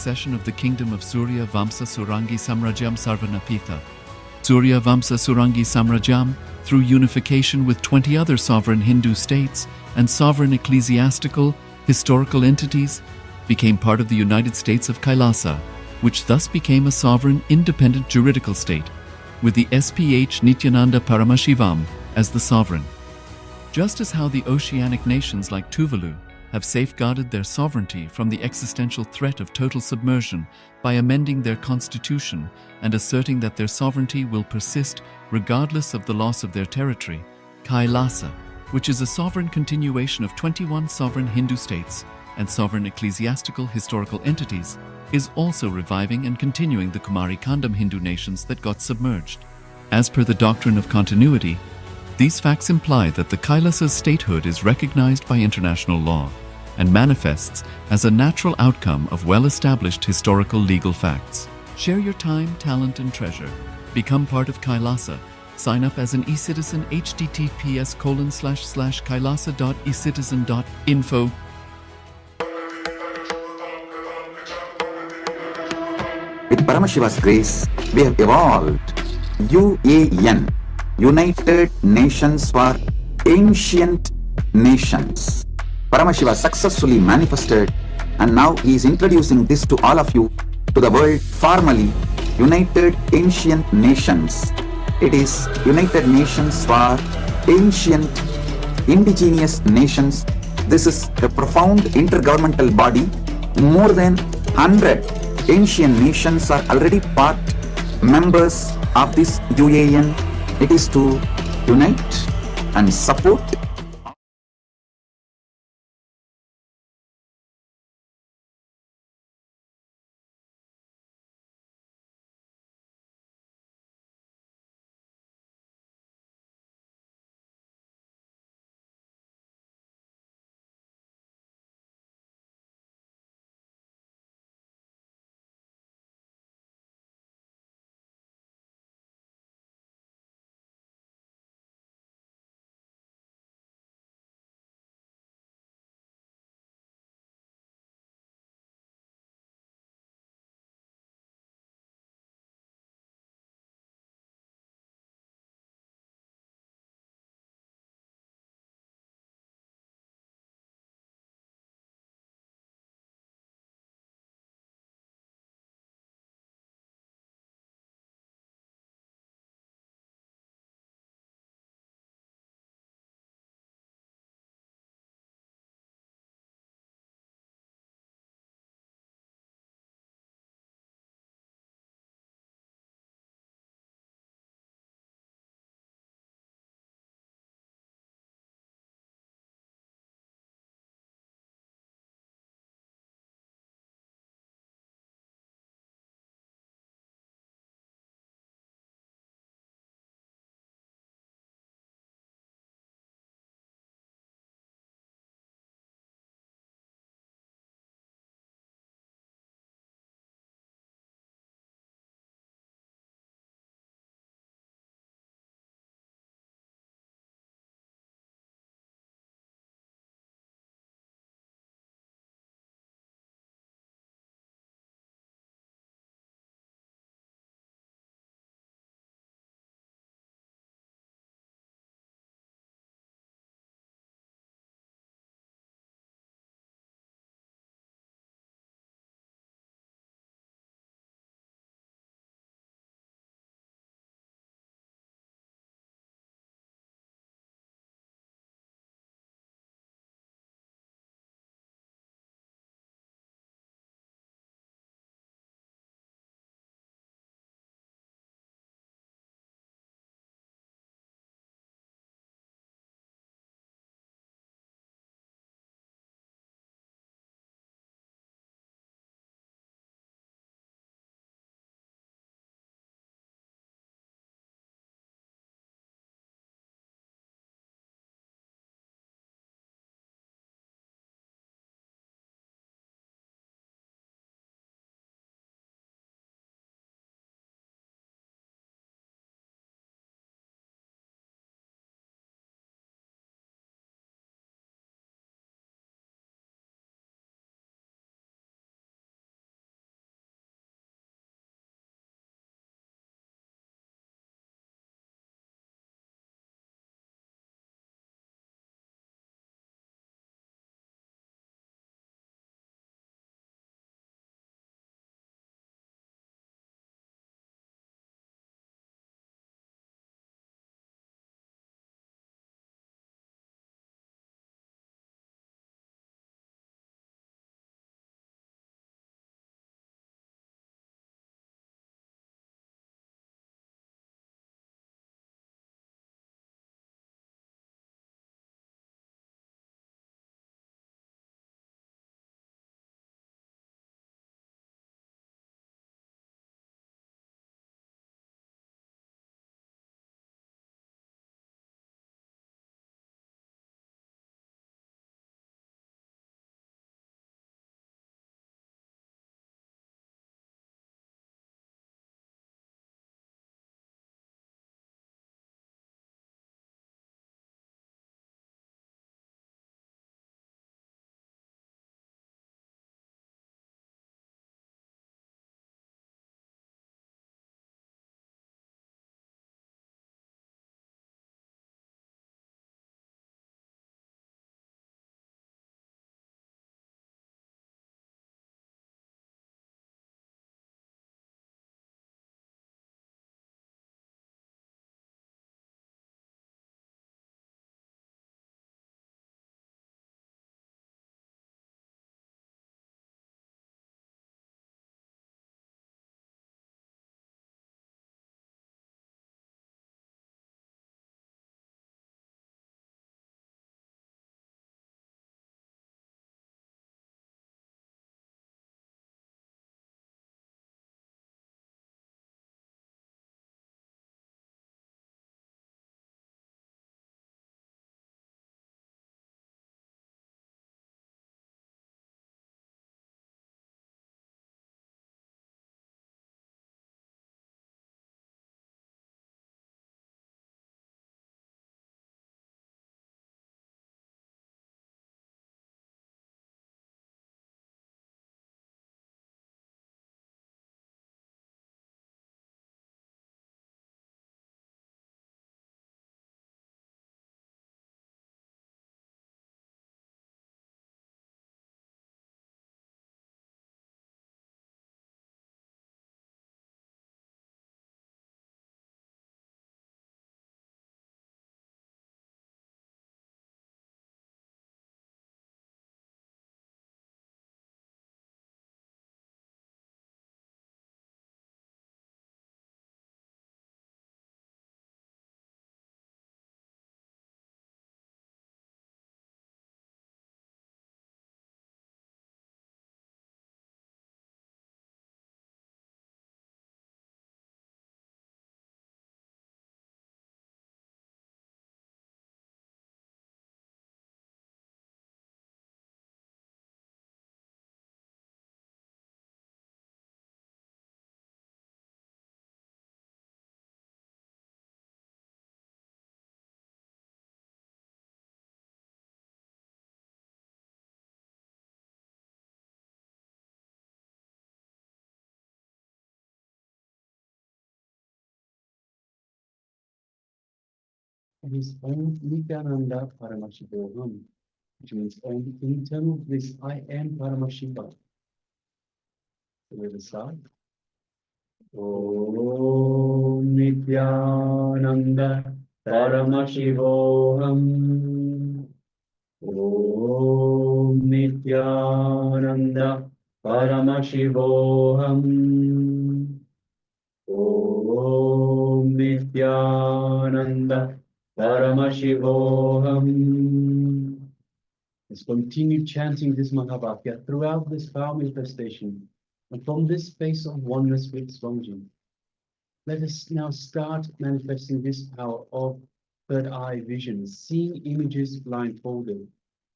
succession of the kingdom of Surya Vamsa Surangi Samrajyam Sarvanapitha. Surya Vamsa Surangi Samrajyam, through unification with 20 other sovereign Hindu states and sovereign ecclesiastical, historical entities, became part of the United States of Kailasa, which thus became a sovereign, independent juridical state, with the SPH Nithyananda Paramashivham as the sovereign. Just as how the oceanic nations like Tuvalu have safeguarded their sovereignty from the existential threat of total submersion by amending their constitution and asserting that their sovereignty will persist regardless of the loss of their territory, Kailasa, which is a sovereign continuation of 21 sovereign Hindu states and sovereign ecclesiastical historical entities, is also reviving and continuing the Kumari Kandam Hindu nations that got submerged. As per the doctrine of continuity, these facts imply that the Kailasa's statehood is recognized by international law and manifests as a natural outcome of well-established historical legal facts. Share your time, talent, and treasure. Become part of Kailasa. Sign up as an eCitizen https://kailasa.ecitizen.info. With Paramashiva's grace, we have evolved UAN, United Nations for Ancient Nations. Paramashiva successfully manifested, and now he is introducing this to all of you, to the world formally, United Ancient Nations. It is United Nations for Ancient Indigenous Nations. This is a profound intergovernmental body. More than 100 ancient nations are already part members of this UAN. It is to unite and support is Om Nityananda Paramashivoham, which means Om internal bliss, I am Paramashiva. So we will start. Om Nityananda Paramashivoham. Om Nityananda Paramashivoham. Om Nityananda Paramashivoham. Let's continue chanting this Mahavakya throughout this vow manifestation. And from this space of oneness with Swamiji, let us now start manifesting this power of third eye vision, seeing images blindfolded.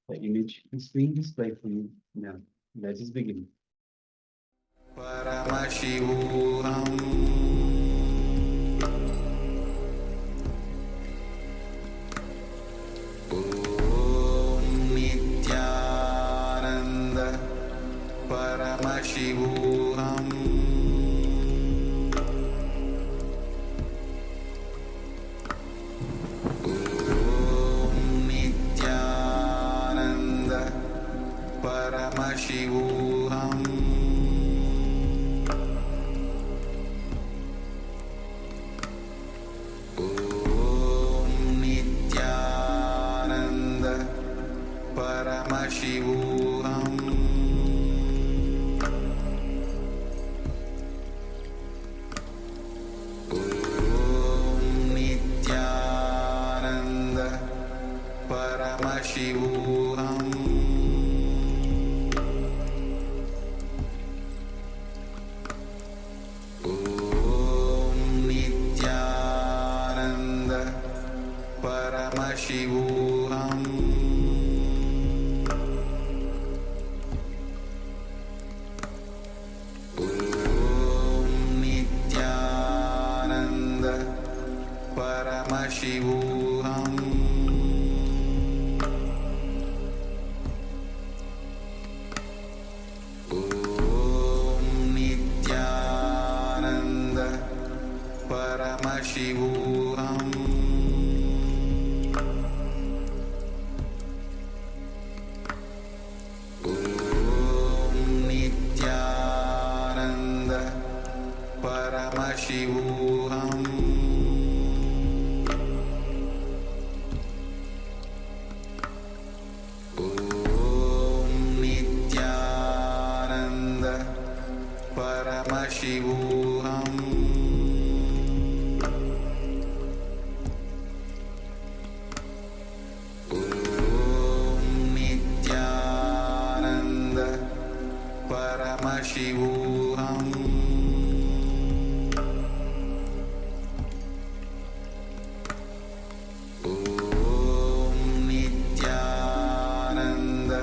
The image is being displayed for you now. Let us begin. Paramashivoham. Om Nityananda Paramashivoham. Om Nityananda Paramashivoham. Om Nityananda Paramashivoham. Om Nityananda Paramashivoham. Om Nityananda Paramashivoham. Om Nityananda Paramashivoham. Om Nityananda Paramashivoham. Om Nityananda Paramashivoham. Om Nityananda Paramashivoham. Om Nityananda Paramashivoham. Om Nityananda Paramashivoham. Om Nityananda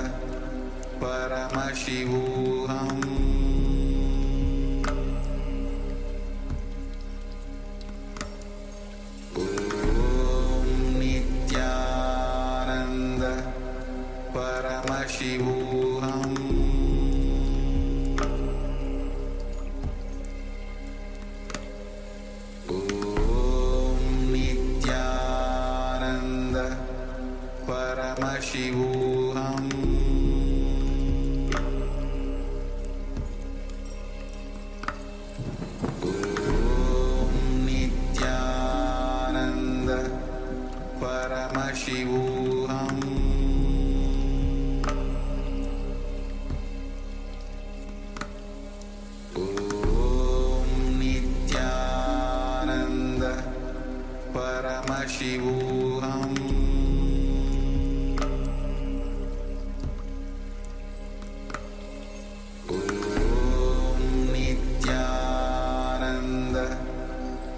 Paramashivoham. Om Nityananda Paramashivoham. Om Nityananda Paramashivoham. Om Nityananda Paramashivoham. Om Nityananda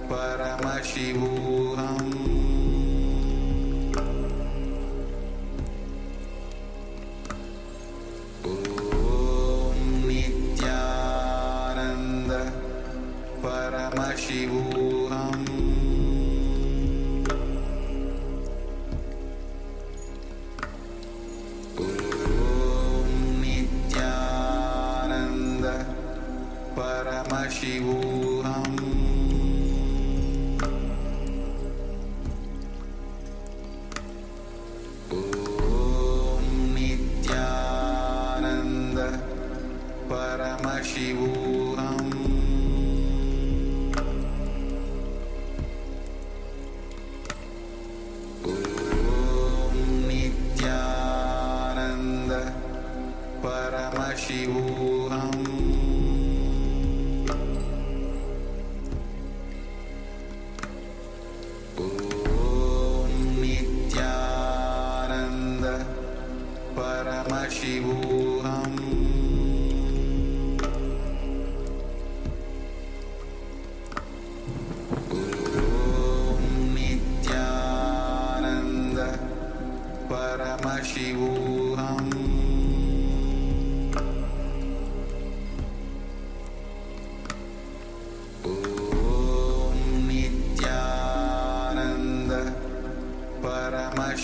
Paramashivoham. Om Nityananda Paramashivoham. Om Nityananda Paramashivoham.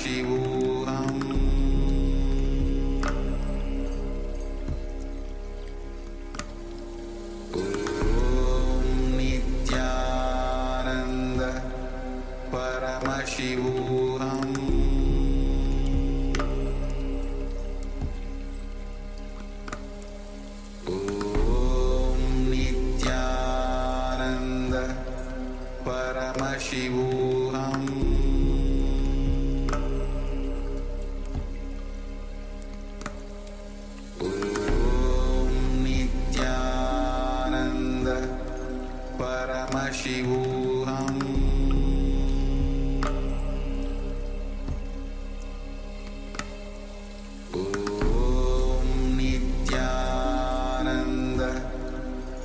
Paramashivoham Nityananda Paramashivoham Nityananda Paramashivoham Nityananda Paramashivoham Nityananda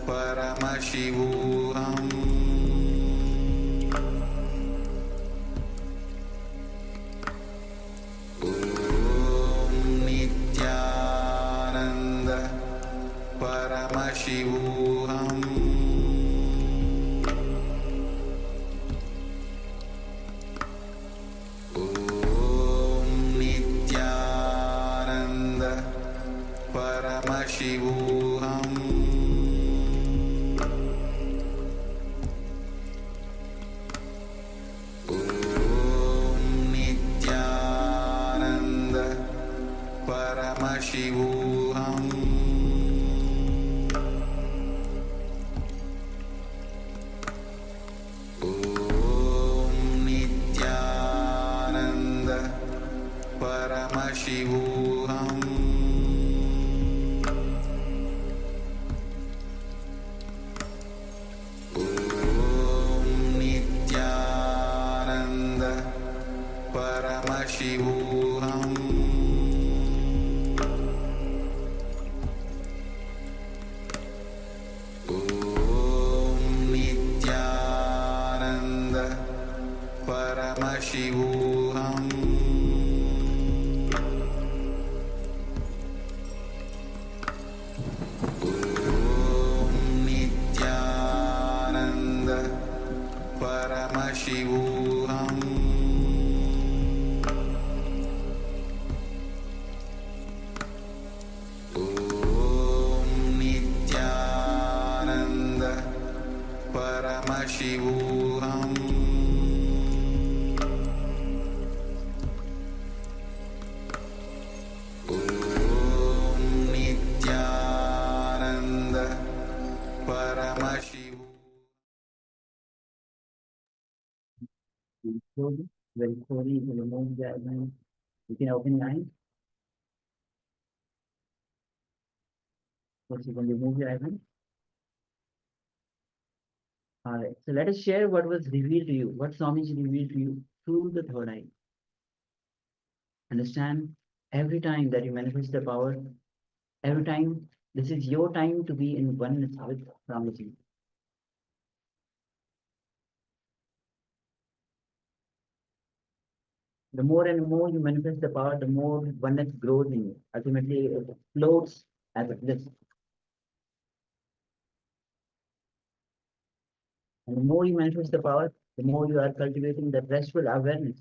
Paramashivoham Nityananda Paramashivoham Nityananda Paramashivoham Nityananda Paramashivoham Nityananda Paramashivoham Nityananda Paramashivoham Nityananda Paramashivoham Nityananda Paramashivoham Nityananda Paramashivoham Nityananda Paramashivoham Very slowly, you remove the element. You can open your eyes. First, you can remove your element. All right. So let us share what was revealed to you, what Swamiji revealed to you through the third eye. Understand, every time that you manifest the power, every time, this is your time to be in oneness with Swamiji. The more and more you manifest the power, the more oneness grows in you. Ultimately, it floats as a bliss. And the more you manifest the power, the more you are cultivating the restful awareness.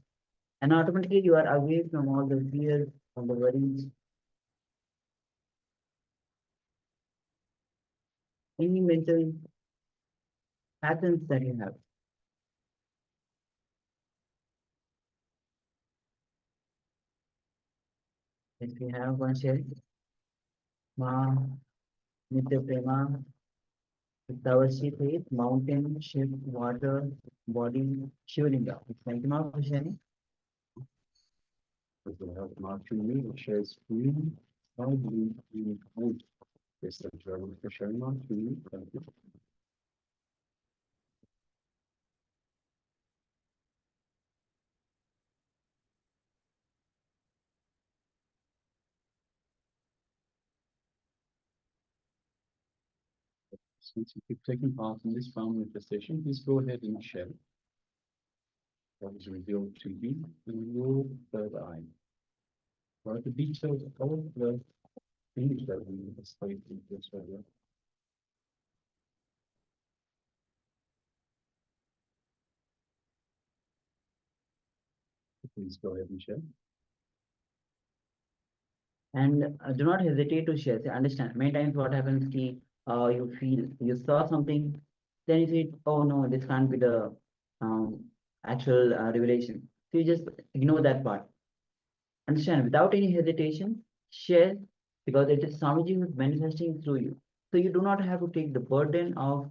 And automatically you are away from all the fears, from the worries, any mental patterns that you have. If we have one share, Ma, Nitya Prema, Tavasi faith, mountain, ship, water, body, Shivalinga. Thank you, Ma, for sharing. With the help of Martin, it shares freely. I believe in hope. Yes, thank you very much for sharing, Martin. Thank you. Since you keep taking part in this found manifestation, please go ahead and share what is revealed to you in your third eye. Right, the details of all of the things that we explained in this earlier. Please go ahead and share. And do not hesitate to share. Say, understand. Many times what happens is you feel you saw something, then you say, oh no, this can't be the um, actual revelation. So you just ignore that part. Understand without any hesitation, share because it is Swamiji who is manifesting through you. So you do not have to take the burden of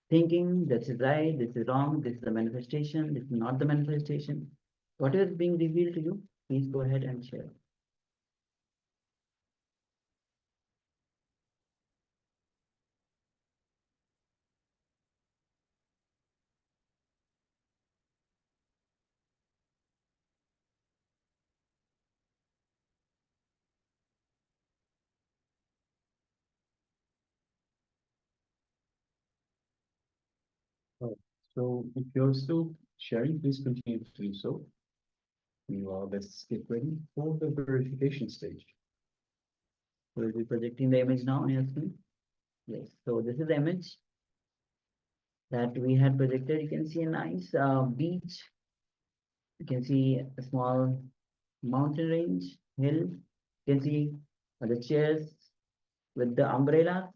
thinking this is right, this is wrong, this is the manifestation, this is not the manifestation. Whatever is being revealed to you, please go ahead and share. So if you're still sharing, please continue to do so. Meanwhile, let's get ready for the verification stage. Will be projecting the image now on your screen. Yes, so this is the image that we had projected. You can see a nice beach. You can see a small mountain range, hill. You can see the chairs with the umbrella.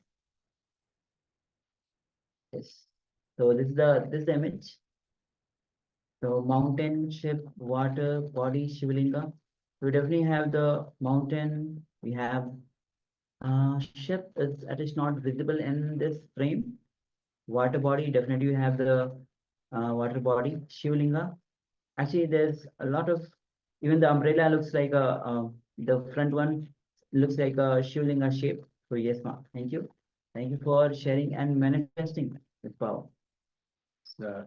Yes. So this image. So mountain, ship, water, body, Shivalinga. We definitely have the mountain. We have ship. It is not visible in this frame. Water body, definitely you have the water body, Shivalinga. Actually, there's a lot of, even the umbrella looks like the front one looks like a Shivalinga shape. So yes, ma'am, thank you. Thank you for sharing and manifesting with power.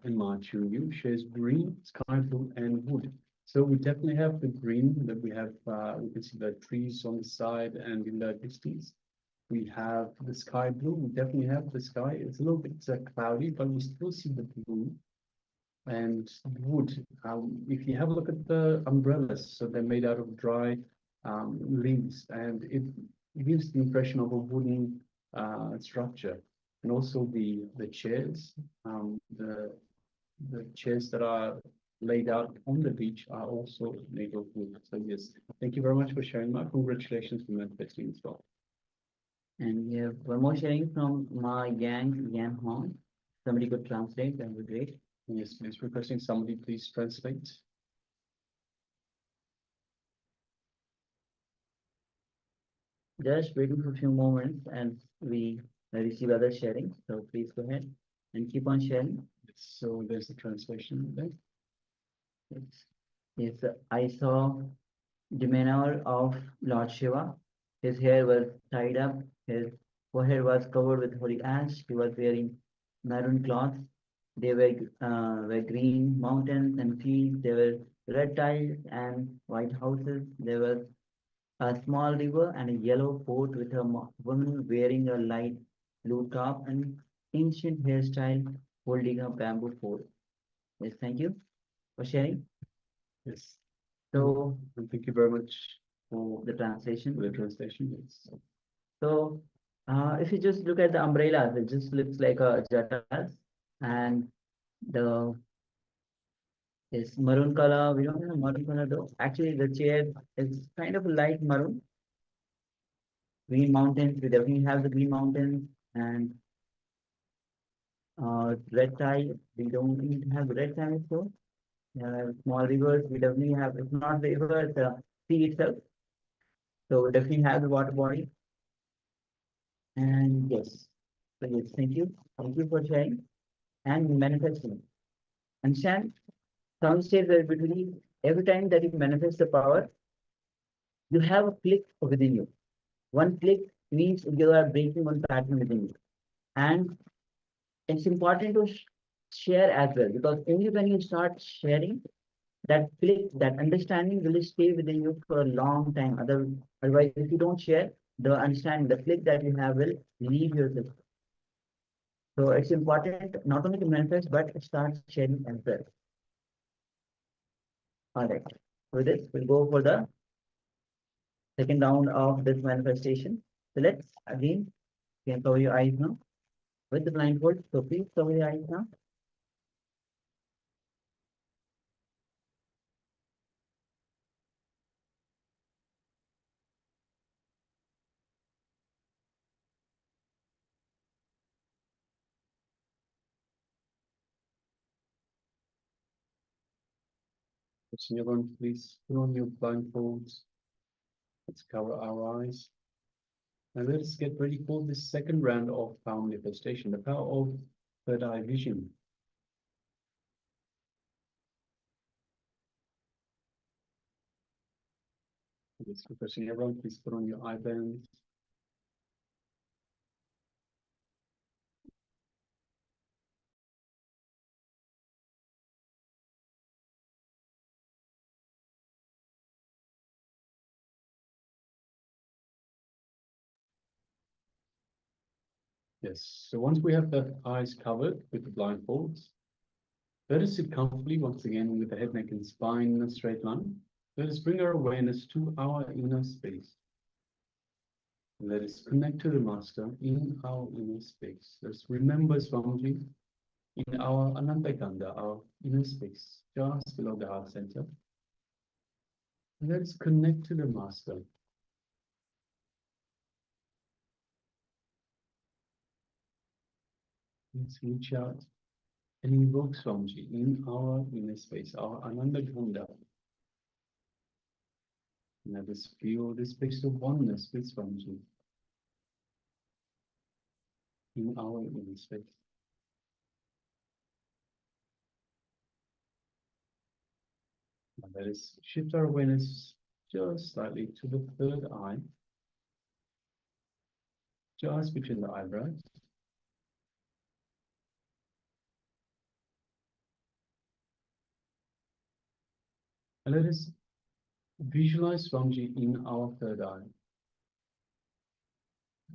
In March, you shares green, sky blue, and wood. So we definitely have the green that we have. We can see the trees on the side and in the distance. We have the sky blue. We definitely have the sky. It's a little bit cloudy, but we still see the blue. And wood. If you have a look at the umbrellas, so they're made out of dry leaves, and it gives the impression of a wooden structure. And also the chairs, the chairs that are laid out on the beach are also made of wood. So yes, thank you very much for sharing, Mark. Congratulations for manifesting as well. And we have one more sharing from Ma Yan Hong. Somebody could translate, that would be great. Yes, please, requesting somebody please translate. Just waiting for a few moments and we receive other sharing. So please go ahead and keep on sharing. So there's the translation there. Yes, yes, I saw the manner of Lord Shiva. His hair was tied up, his forehead was covered with holy ash. He was wearing maroon cloth. There were green mountains and fields. There were red tiles and white houses. There was a small river and a yellow fort with a woman wearing a light blue top and ancient hairstyle holding a bamboo fork. Yes, thank you for sharing. Yes. So And thank you very much for the translation. the translation. Yes. So if you just look at the umbrellas, it just looks like a jatas and the is maroon color. We don't have maroon color though. Actually, the chair is kind of a light maroon. Green mountains. We definitely have the green mountains and red tide. We don't even have red tide so. Small rivers. We definitely have. It's not the river, it's the sea itself. So we definitely have the water body. And yes, so yes, thank you for sharing and manifesting. Understand? Some says that between every time that you manifest the power, you have a click within you. One click means you are breaking one pattern within you. And it's important to share as well, because only when you start sharing, that click, that understanding will stay within you for a long time. Otherwise, if you don't share, the understanding, the click that you have will leave your system. So it's important not only to manifest, but start sharing as well. All right. With this, we'll go for the second round of this manifestation. So let's again, you can cover your eyes now with the blindfold. So please cover your eyes now. So everyone, please put on your blindfolds. Let's cover our eyes. And let us get ready for the second round of power manifestation, the power of third eye vision. Yes, question everyone, please put on your eye bands. Yes, so once we have the eyes covered with the blindfolds, let us sit comfortably once again with the head, neck, and spine in a straight line. Let us bring our awareness to our inner space. Let us connect to the Master in our inner space. Let's remember Swamiji in our Anandakanda, our inner space, just below the heart center. And let's connect to the Master. Let's reach out and invoke Swamiji in our inner space, our Anandakanda. Let us feel this space of oneness with Swamiji in our inner space. Now let us shift our awareness just slightly to the third eye, just between the eyebrows. And let us visualize Swamiji in our third eye.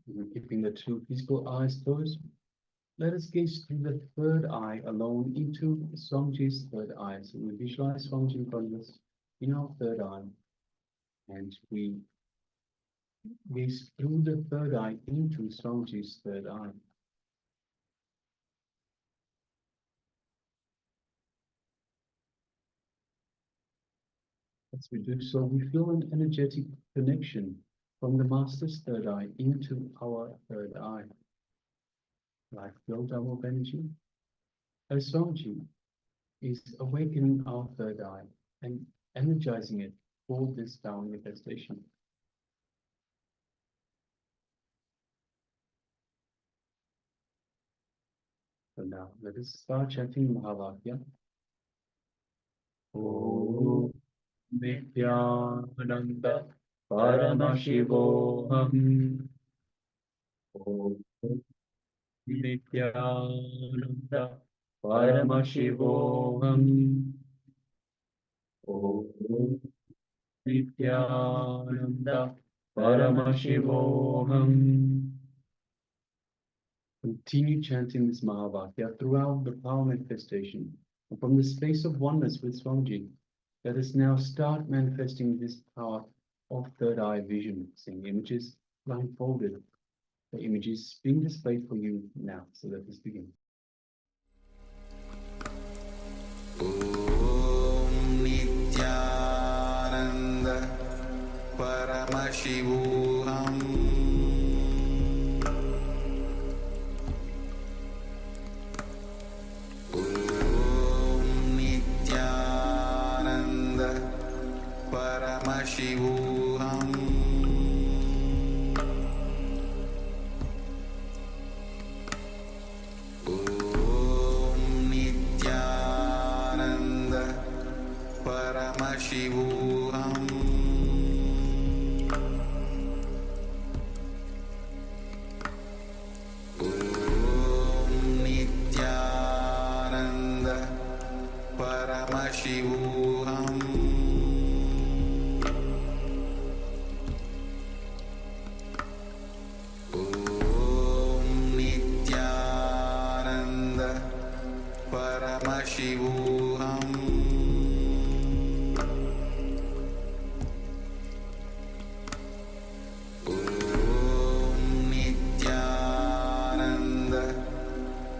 We're keeping the two physical eyes closed. Let us gaze through the third eye alone into Swamiji's third eye. So we visualize Swamiji in front of us in our third eye. And we gaze through the third eye into Swamiji's third eye. As we do so, we feel an energetic connection from the Master's third eye into our third eye. Like build-up of energy. As Swamiji is awakening our third eye and energizing it for this power manifestation. So now let us start chanting Mahavakya. Om Nityananda Paramashivoham. Om Nityananda Paramashivoham. Om Nityananda Paramashivoham. Continue chanting this Mahavakya throughout the power manifestation. And from the space of oneness with Swamiji, let us now start manifesting this power of third eye vision, seeing images blindfolded. The images being displayed for you now. So let us begin. Om Nityananda Paramashivoham. Om Nityananda Paramashivoham. Paramashivoham. Om Nityananda Paramashivoham. Om Nityananda Paramashivoham.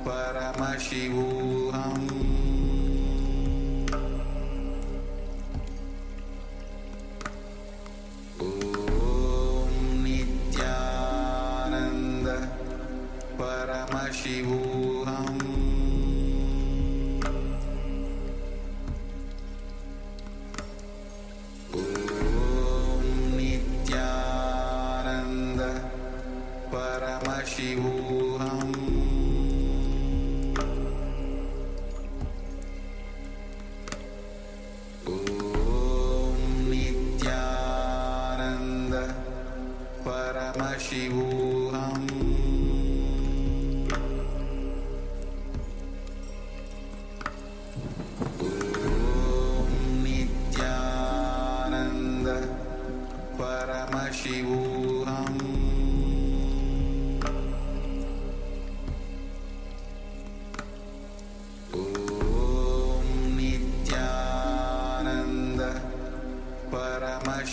Paramashivoham. Om Nityananda Paramashivoham. Om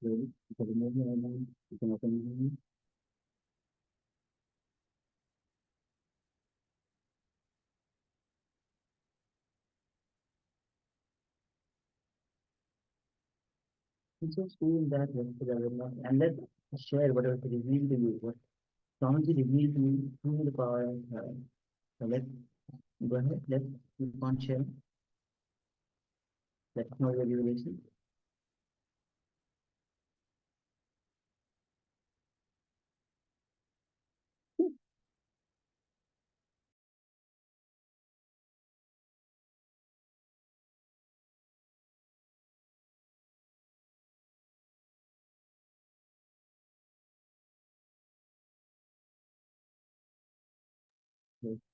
slowly. You can remove your eyelid. You can open your eyes. And just feel that restful awareness and let's share whatever is revealed to you, what Swamiji revealed to you through the power of her. So let's go ahead, let's keep on sharing. Let's know your revelation.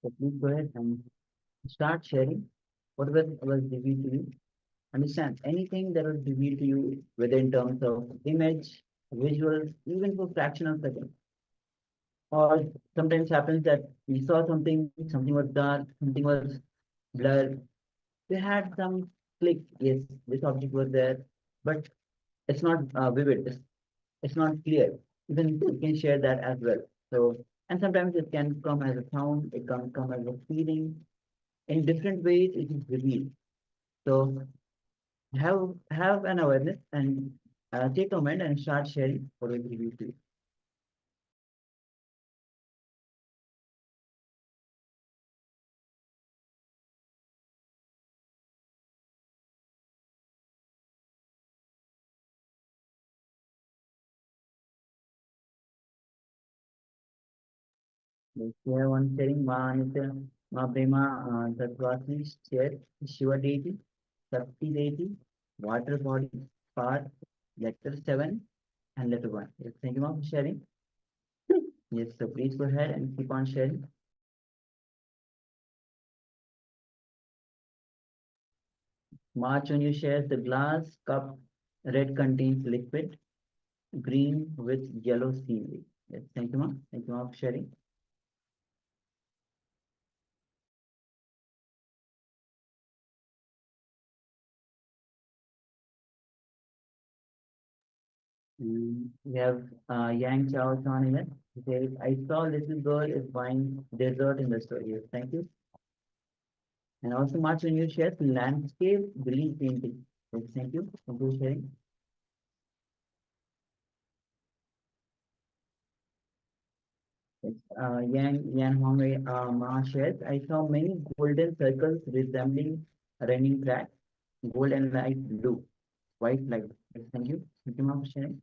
So please go ahead and start sharing whatever was revealed to you. Understand anything that was revealed to you, whether in terms of image, visuals, even for fraction of second. Or sometimes happens that we saw something, something was dark, something was blurred. We had some click, yes, this object was there, but it's not vivid, it's not clear. Even you can share that as well. So, and sometimes it can come as a sound, it can come as a feeling. In different ways, it is revealed. So have an awareness and take a moment and start sharing what is revealed to you. Let's share one sharing. Ma Nitya, Ma Prema, Tatvasi, share Shiva deity, Shakti deity, water body, part, letter 7, and letter 1. Yes, thank you, Ma, for sharing. Yes, so please go ahead and keep on sharing. March when you share the glass cup, red contains liquid, green with yellow scenery. Yes, thank you, Ma. Thank you, Ma, for sharing. We have Yang Chao Chan here. He says, I saw little girl is buying dessert in the store. Yes, thank you. And also March when you share landscape green painting. Yes, thank you. Thank you for sharing. Yes, Yan Hongwei Ma shares, I saw many golden circles resembling running tracks, gold and light blue, white light. Yes, thank you. Thank you, Ma, for sharing.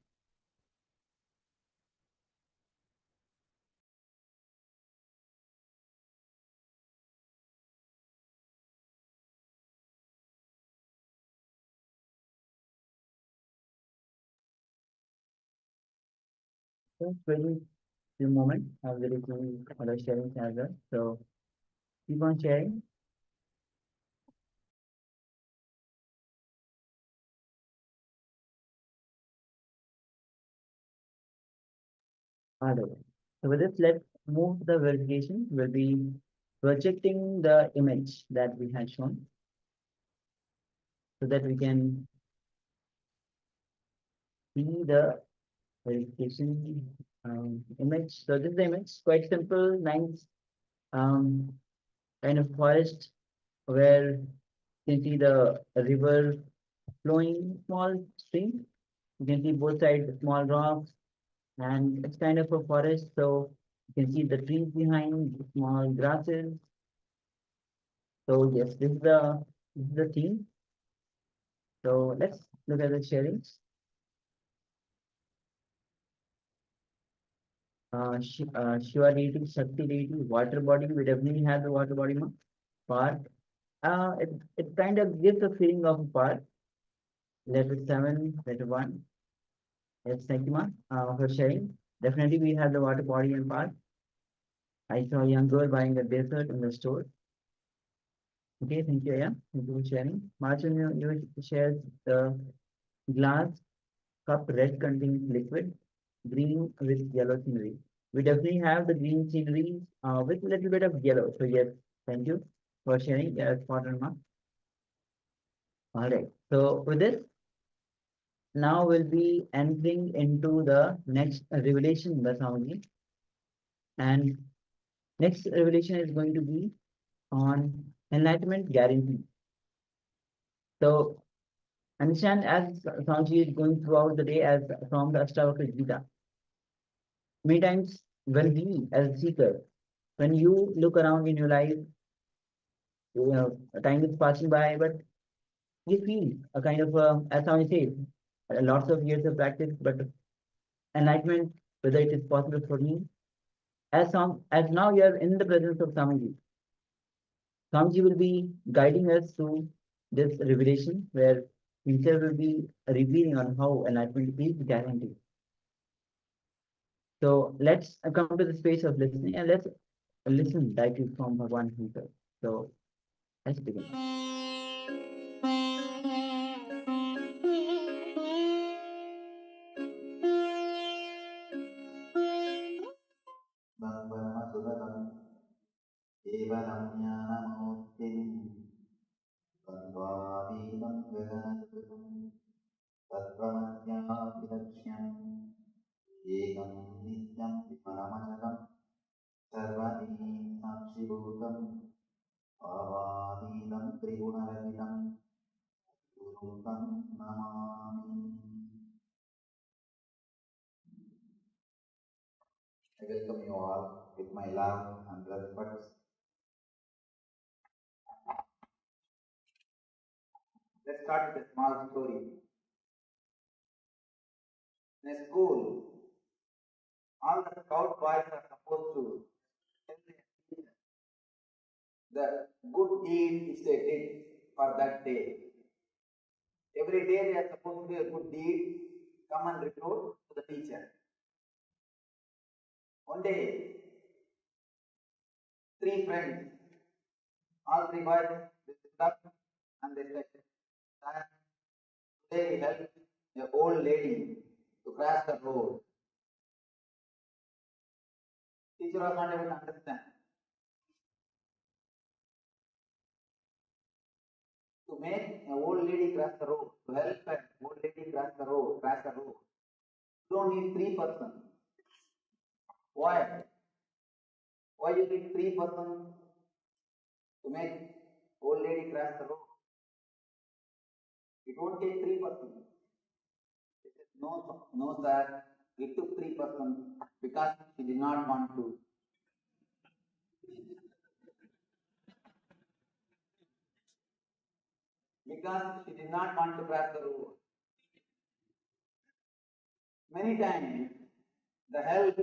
Just waiting a moment. I'll get to other sharing as well. So keep on sharing. All right. So with this, let's move to the verification. We'll be projecting the image that we had shown so that we can see the verification image. So this is the image, quite simple, nice um, kind of forest where you can see the river flowing, small stream. You can see both sides small rocks, and it's kind of a forest. So you can see the trees behind, small grasses. So yes, this is the theme. So let's look at the sharings. Shiva deity, Shakti deity, water body. We definitely have the water body part. It kind of gives a feeling of a part. Letter 7, letter 1. Yes, thank you, for sharing. Definitely, we have the water body and part. I saw a young girl buying a dessert in the store. Okay, thank you, yeah. Thank you for sharing. Martin, you shared the glass cup, red contains liquid, green with yellow scenery. We definitely have the green scenery with a little bit of yellow. So yes, thank you for sharing. Yeah, spot on, mark. All right. So with this, now we'll be entering into the next revelation, Swamiji. And next revelation is going to be on enlightenment guarantee. So understand, as Swamiji is going throughout the day as from the Ashtavakra Gita. Many times when we as seekers, when you look around in your life, time is passing by, but you feel a kind of, as Swami says, lots of years of practice, but enlightenment, whether it is possible for me, as now you are in the presence of Swamiji. Swamiji will be guiding us through this revelation where himself will be revealing on how enlightenment is guaranteed. So let's come to the space of listening and let's listen directly from Bhagavan himself. So let's begin. परमसुगतं केवलं ज्ञानमूर्तिं तत्त्वातीतं गगनसदृशं तत्त्वमस्याभिलक्ष्यम् एकं नित्यं परमचलं सर्वदीं साक्षिभूतम् अवादीतं त्रिगुणरहितं गुरुं तं Namami. I welcome you all with my love and respect. Let's start with a small story. In a school, all the scout boys are supposed to tell their teacher the good deed which they did for that day. Every day they are supposed to do a good deed, come and report to the teacher. One day, three friends, all three boys, they stood up and they said, "Sir, today we helped an old lady to cross the road." Teacher was not able to understand. To make an old lady cross the road, to help an old lady cross the road, you don't need three persons. Why? Why you need three persons to make old lady cross the road? It won't take three persons. They said, no, sir. We took three persons because she did not want to. Because she did not want to cross the road. Many times, the help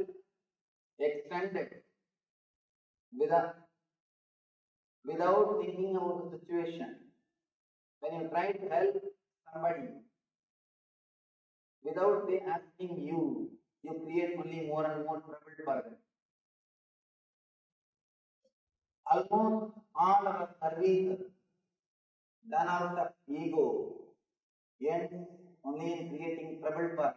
extended without thinking about the situation. When you try to help somebody without they asking you, you create only more and more trouble for them. Almost all our service done out of ego ends only in creating trouble for them.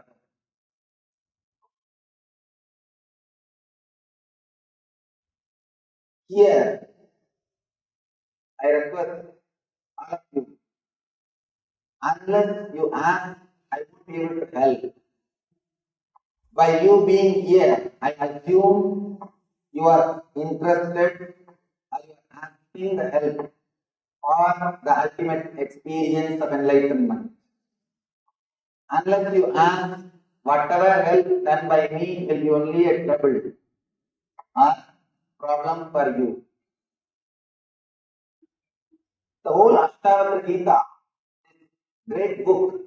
Here, I request all of you, unless you ask, I won't be able to help. By you being here, I assume you are interested or you are asking the help or the ultimate experience of enlightenment. Unless you ask, whatever help done by me will be only a trouble or problem for you. The whole Ashtavakra Gita, great book,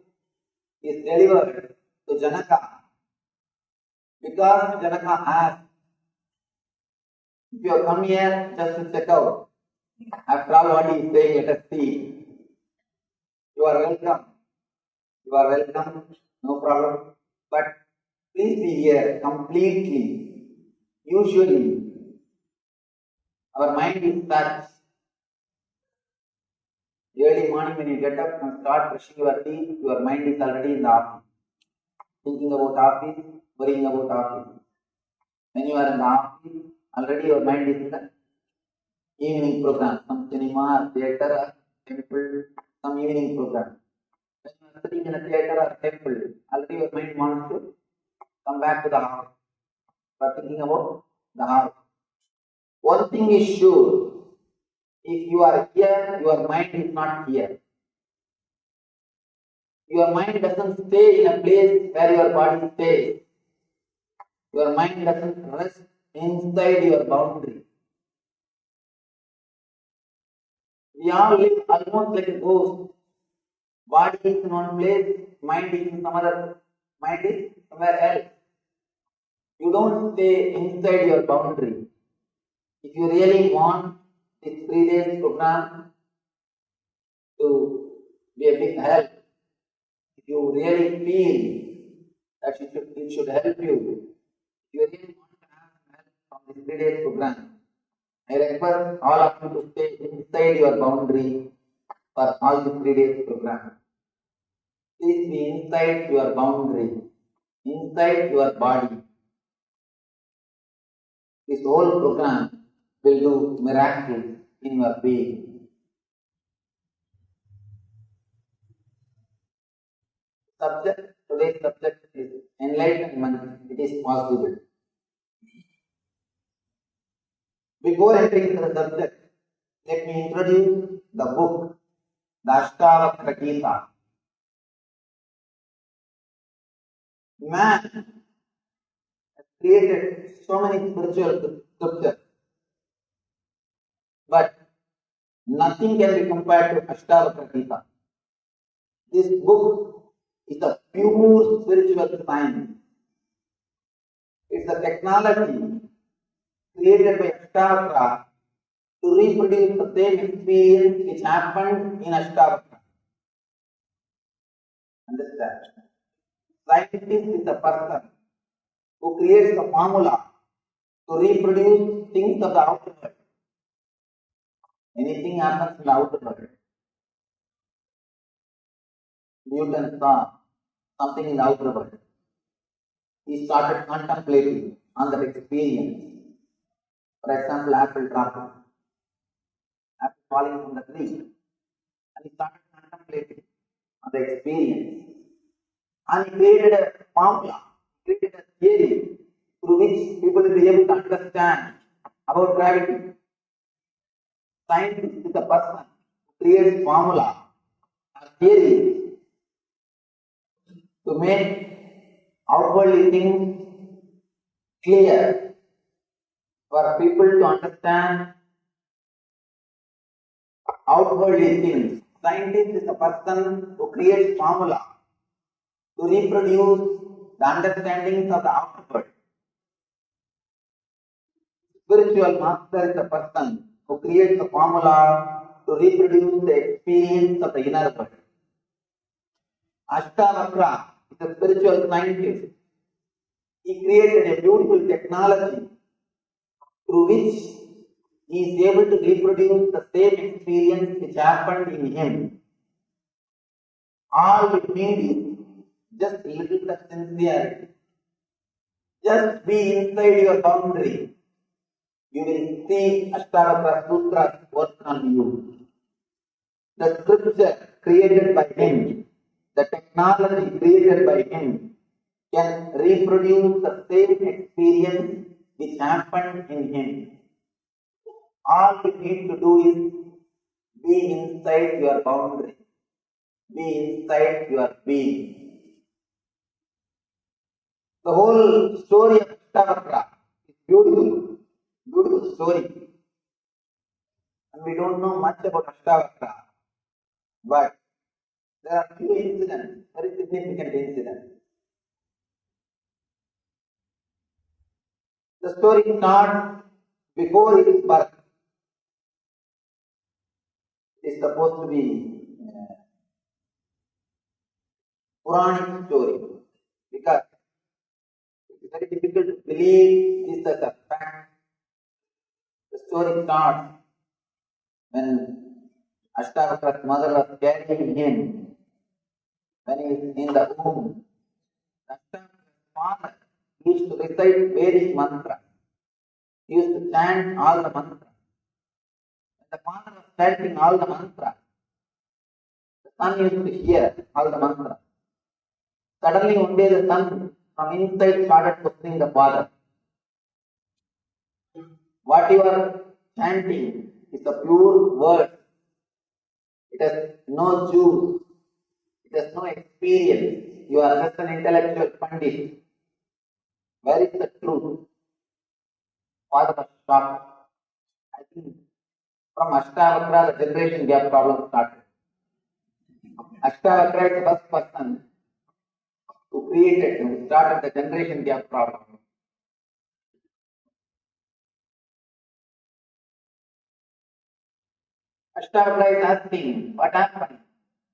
is delivered to Janaka because Janaka asked, if you have come here just to check out, after all what he is saying, let us see. You are welcome. You are welcome, no problem. But please be here completely. Usually, our mind is such. Early morning when you get up and start brushing your teeth, your mind is already in the office. Thinking about office, worrying about office. When you are in the office, already your mind is in the evening program, some cinema, theatre, temple, some evening program. When you sitting in a theater or temple, already your mind wants to come back to the heart. You are thinking about the heart. One thing is sure, if you are here, your mind is not here. Your mind doesn't stay in a place where your body stays. Your mind doesn't rest inside your boundary. We all live almost like a ghost. Body is in one place, mind is in some other, mind is somewhere else. You don't stay inside your boundary. If you really want this 3 days program to be a big help, if you really feel that it should help you, if you really want to have help from this 3 days program, I request all of you to stay inside your boundary for all the 3 days program. Please be inside your boundary, inside your body. This whole program will do miracles in your being. Today's subject is enlightenment. It is possible. Before entering into the subject, let me introduce the book, the Ashtavakra Gita. Man has created so many spiritual scriptures, but nothing can be compared to Ashtavakra Gita. This book is a pure spiritual science. It's a technology created by Ashtavakra to reproduce the same experience which happened in Ashtavakra. Understand? Scientist is a person who creates the formula to reproduce things of the outer world. Anything happens in the outer world. Newton saw something in the outer world. He started contemplating on that experience. For example, apple dropping, apple falling from the tree. And he started contemplating on the experience. And he created a formula, created a theory through which people will be able to understand about gravity. Scientist is a person who creates formula or theory to make outwardly things clear for people to understand outwardly things. Scientist is a person who creates formula to reproduce the understandings of the outer world. Spiritual master is a person who creates a formula to reproduce the experience of the inner world. Ashtavakra is a spiritual scientist. He created a beautiful technology through which he is able to reproduce the same experience which happened in him. All we need is just a little bit of sincerity. Just be inside your boundary. You will see Ashtavakra Sutras work on you. The scripture created by him, the technology created by him, can reproduce the same experience which happened in him. All you need to do is be inside your boundary, be inside your being. The whole story of Ashtavakra is beautiful, beautiful story. And we don't know much about Ashtavakra, but there are few incidents, very significant incidents. The story starts before his birth. It is supposed to be Puranic story because it is very difficult to believe this as a fact. The story starts when Ashtavakra's mother was carrying him, when he is in the womb. Ashtavakra's father used to recite Vedic mantra. He used to chant all the mantras. When the father was chanting all the mantras, the Son used to hear all the mantras. Suddenly one day the son from inside started questioning the father. What you are chanting is a pure word. It has no juice. It has no experience. You are just an intellectual pandit. Where is the truth? Father was shocked. I think from Ashtavakra the generation gap problem started. Ashtavakra is the first person who created and started the generation gap problem. Ashtavakra is asking, what happened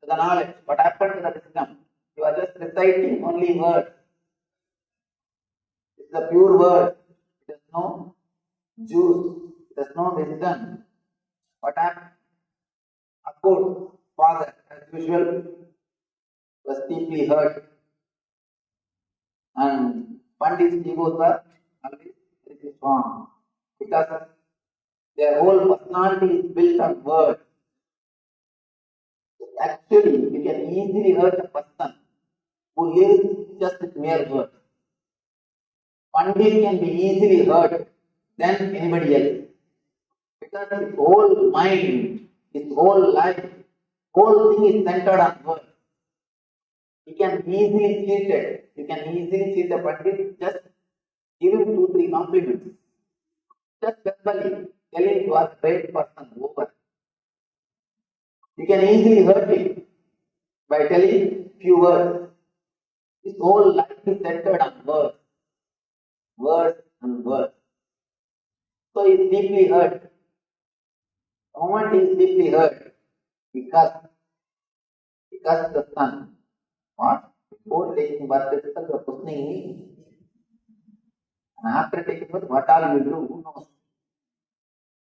to the knowledge? What happened to the wisdom? You are just reciting only words. It's the pure word. It has no juice. It has no wisdom. What happened? Of course, father, as usual, was deeply hurt. And Pandit's egos are always very strong. Because their whole personality is built on words. Actually, you can easily hurt a person who lives just with mere words. Pandit can be easily hurt than anybody else. Because his whole mind, his whole life, whole thing is centered on words. He can easily cheat it. You can easily cheat the Pandit, just give him 2-3 compliments. Just verbally tell him you are a great person, over. You can easily hurt him by telling few words. His whole life is centered on words. Words and words. So he is deeply hurt. The moment he is deeply hurt, because the son, what? Before taking birth itself, you are questioning me. And after taking birth, what all you do, who knows?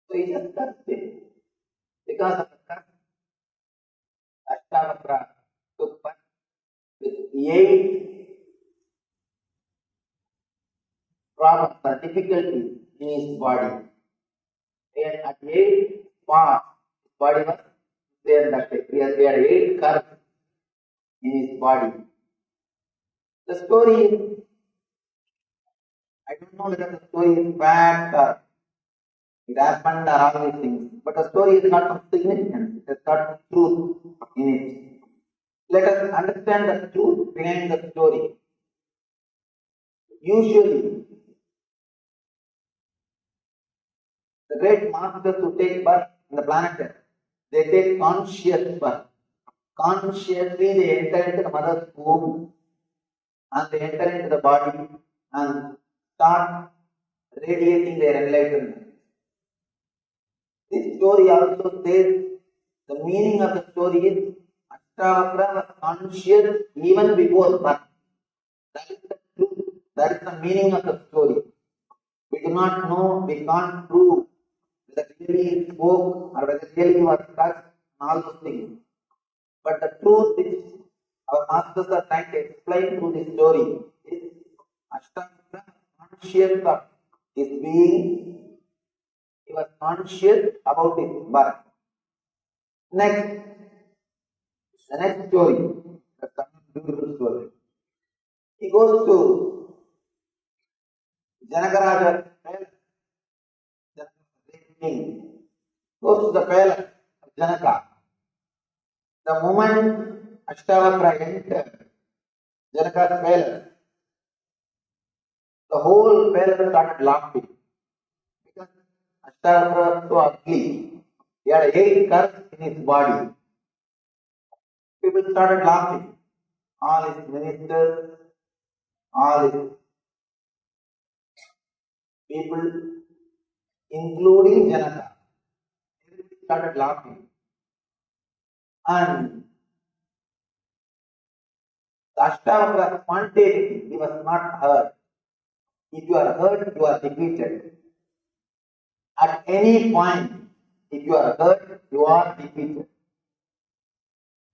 So he just cursed it. Because of the curse, Ashtavakra took birth with 8 problems or difficulties in his body. And at 8 parts, his body was there that he had 8 curves in his body. The story is, I don't know whether the story is fact or it happened or all these things, but the story is not of significance, it has got truth in it. Let us understand the truth behind the story. Usually, the great masters who take birth in the planet Earth, they take conscious birth. Consciously they enter into the mother's womb and they enter into the body and start radiating their enlightenment. This story also says the meaning of the story is Ashtavakra was conscious even before birth. That is the truth. That is the meaning of the story. We do not know, we can't prove whether really he spoke or whether really he was touched and all those things. But the truth which our masters are trying to explain through this story is Ashtavakra was conscious of his being. He was conscious about his birth. Next, the next story, the beautiful story. He goes to Janakaraja's palace. Janaka, king, goes to the palace of Janaka. The moment Ashtavakra entered Janaka's palace, the whole palace started laughing. Because Ashtavakra was so ugly. He had 8 curves in his body. People started laughing. All his ministers, all his people, including Janaka, everybody started laughing. And the Ashtavakra spontaneity, he was not hurt. If you are hurt, you are defeated. At any point, if you are hurt, you are defeated.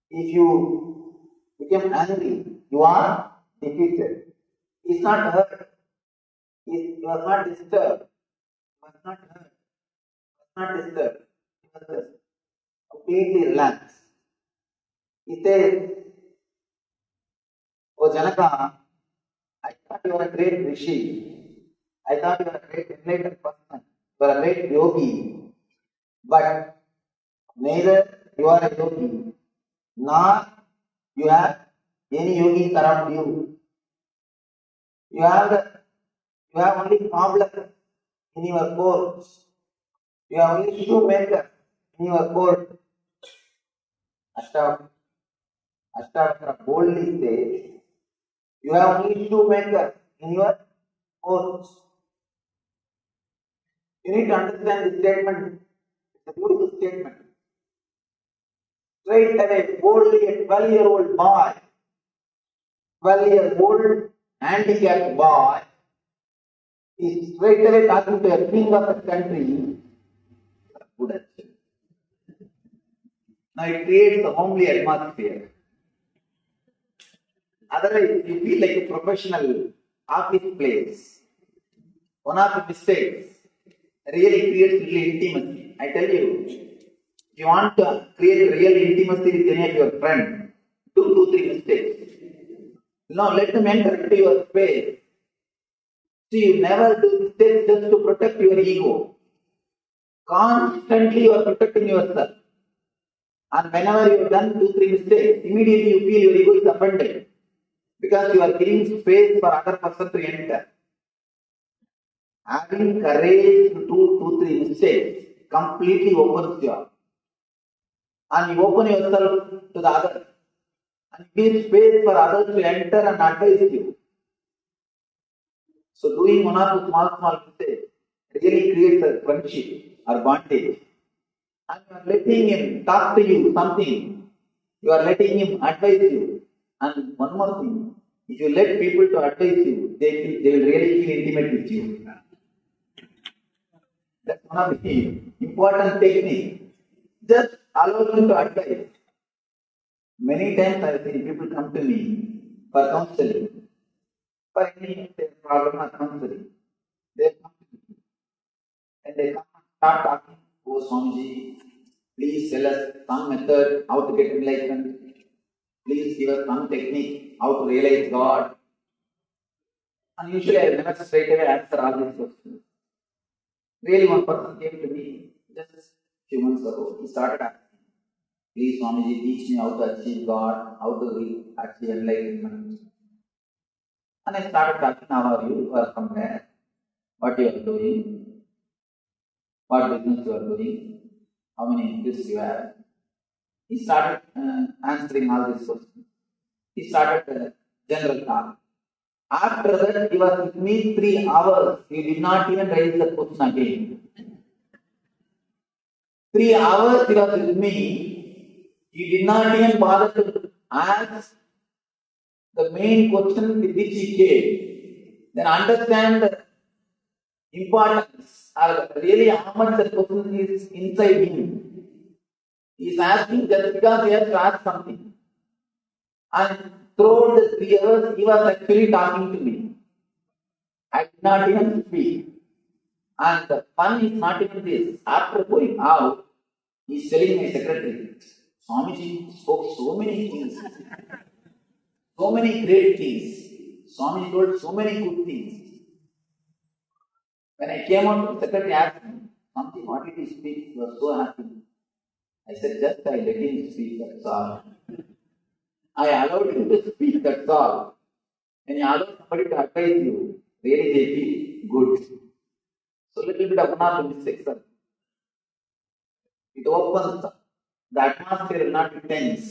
If you become angry, you are defeated. He is not hurt. He was not disturbed. He was not hurt. He was not disturbed. He was just completely relaxed. He says, "O Janaka, I thought you were a great rishi. I thought you were a great enlightened person. You are a great yogi. But neither you are a yogi, nor you have any yogis around you. You have only cobblers in your court. You have only shoemaker in your court." Ashtavakra boldly says, "You have only shoemaker in your court." You need to understand this statement. It's a beautiful statement. Straight away, boldly, a 12-year-old boy, 12-year-old handicapped boy, is straight away talking to a king of a country. Good action. Now it creates a homely atmosphere. Otherwise, you feel like a professional office place. One of the mistakes really creates little intimacy. I tell you, if you want to create real intimacy with any of your friends, do 2-3 mistakes. Now let them enter into your space. See, you never do mistakes just to protect your ego. Constantly you are protecting yourself. And whenever you have done 2-3 mistakes, immediately you feel your ego is offended. Because you are giving space for other person to enter. Having courage to do 2-3 mistakes completely opens you up. And you open yourself to the others. And give space for others to enter and advise you. So doing one or two small mistakes really creates a friendship or bondage. And you are letting him talk to you something. You are letting him advise you. And one more thing, if you let people to advise you, they will really feel intimate with you. That's one of the important techniques. Just allow them to advise. Many times I have seen people come to me for counseling. For any problem or counseling. They come to me and they come and start talking. "Oh Swamiji, please tell us some method how to get enlightenment. Please give us some technique how to realize God." And usually I will never straight away answer all these questions. Really, one person came to me just a few months ago. He started asking, "Please Swamiji, teach me how to achieve God, how to achieve enlightenment." And I started talking, "How are you? You are from where? What you are doing? What business you are doing? How many kids you have?" He started answering all these questions. He started general talk. After that, he was with me 3 hours. He did not even raise the question again. 3 hours he was with me. He did not even bother to ask the main question with which he came. Then understand the importance or really how much the question is inside him. He is asking just because he has to ask something. And throughout the 3 hours, he was actually talking to me. I did not even speak. And the fun is not even this. After going out, he is telling my secretary, "Swamiji spoke so many things, so many great things. Swamiji told so many good things." When I came out, the secretary asked me, "Swamiji, what did he speak? You were so happy." I said, "Just I let him speak, that's all. I allowed him to speak, that's all." When you allow somebody to advise you, really they feel good. So little bit of one or two mistakes. It opens up. The atmosphere will not be tense.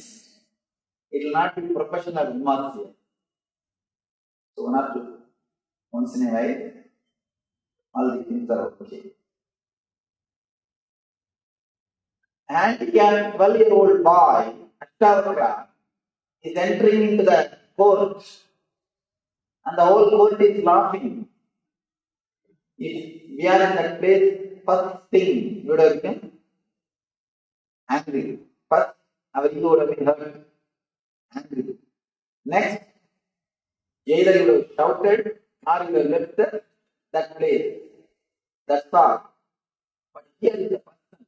It will not be professional atmosphere. So one or two. Once in a while, all the things are okay. Handicapped 12-year-old boy, Ashtavakra, is entering into the court. And the whole court is laughing. If we are in that place, first thing you would have become angry. First, our ego would have been hurt. Angry. Next, either you would have shouted or you would have left that place. That's all. But here is the person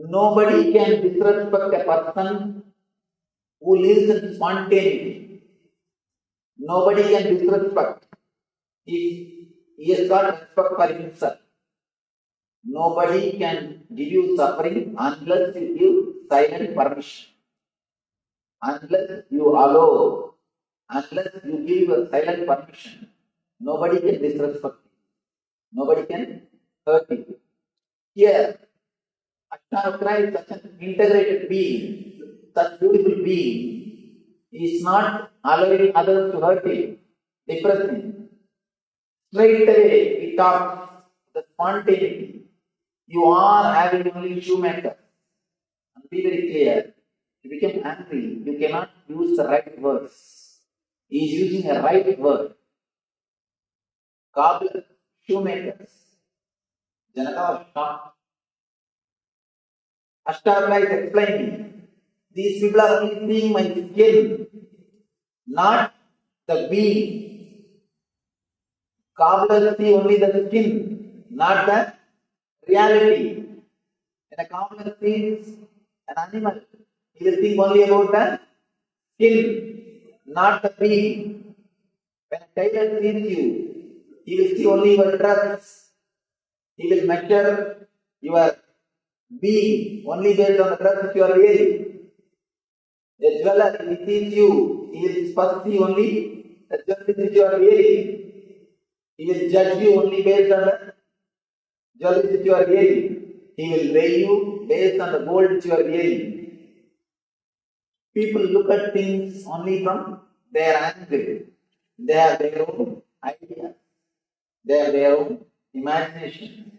Nobody can disrespect a person who lives in spontaneity. Nobody can disrespect if he has got respect for himself. Nobody can give you suffering unless you give silent permission. Unless you allow, unless you give your silent permission, nobody can disrespect you. Nobody can hurt you. Here, Ashtavakra is such an integrated being, such beautiful being. He is not allowing others to hurt him, depress him. Straight away, he talks the spontaneity. You are having only shoemaker. And be very clear. You become angry. You cannot use the right words. He is using a right word. Cobbler, shoemakers. Janaka was shocked. Ashtavakra is explaining. These people are only seeing my skin, not the being. Cobblers see only the skin, not the reality. When a cobbler sees an animal, he will think only about the skin, not the being. When a tailor sees you, he will see only your dress. He will measure your being only based on the dress which you are wearing. A jeweler, if he sees you, he will first see only the jewelry which you are wearing. He will judge you only based on the jewelry which you are wearing. He will weigh you based on the gold which you are wearing. People look at things only from their angle. They have their own ideas. They have their own imagination.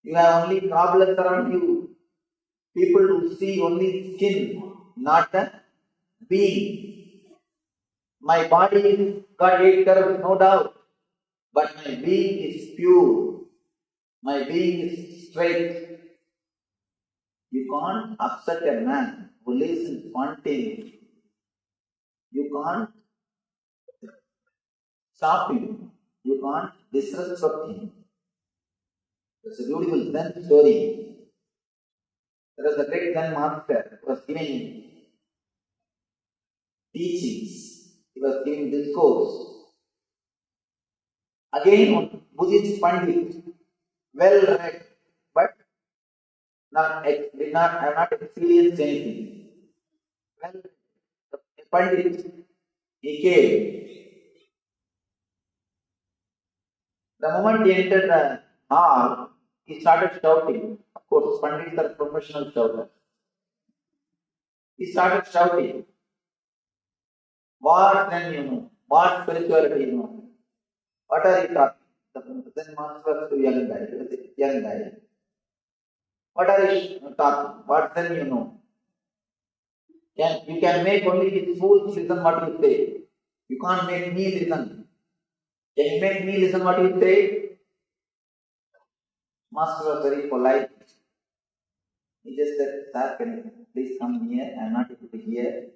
You have only cobblers around you. People who see only skin, not the being. My body got 8 curves, no doubt, but my being is pure. My being is straight. You can't upset a man who lives in spontaneity. You can't stop him. You can't disrespect him. It's a beautiful Zen story. There was a great Zen master who was giving teachings. He was giving discourse. Again, on Buddhist Pandit, well read, but have not experienced anything. Well, the Pandit, he came. The moment he entered the hall, he started shouting. Of course, Pandits are professional shouters. He started shouting. What then you know? What spirituality you know? What are you talking? The Zen master was a young guy. What are you talking? What then you know? You can make only his fools listen what you say. You can't make me listen. Can you make me listen what you say? Master was very polite. He just said, "Sir, can you please come here? I am not able to hear."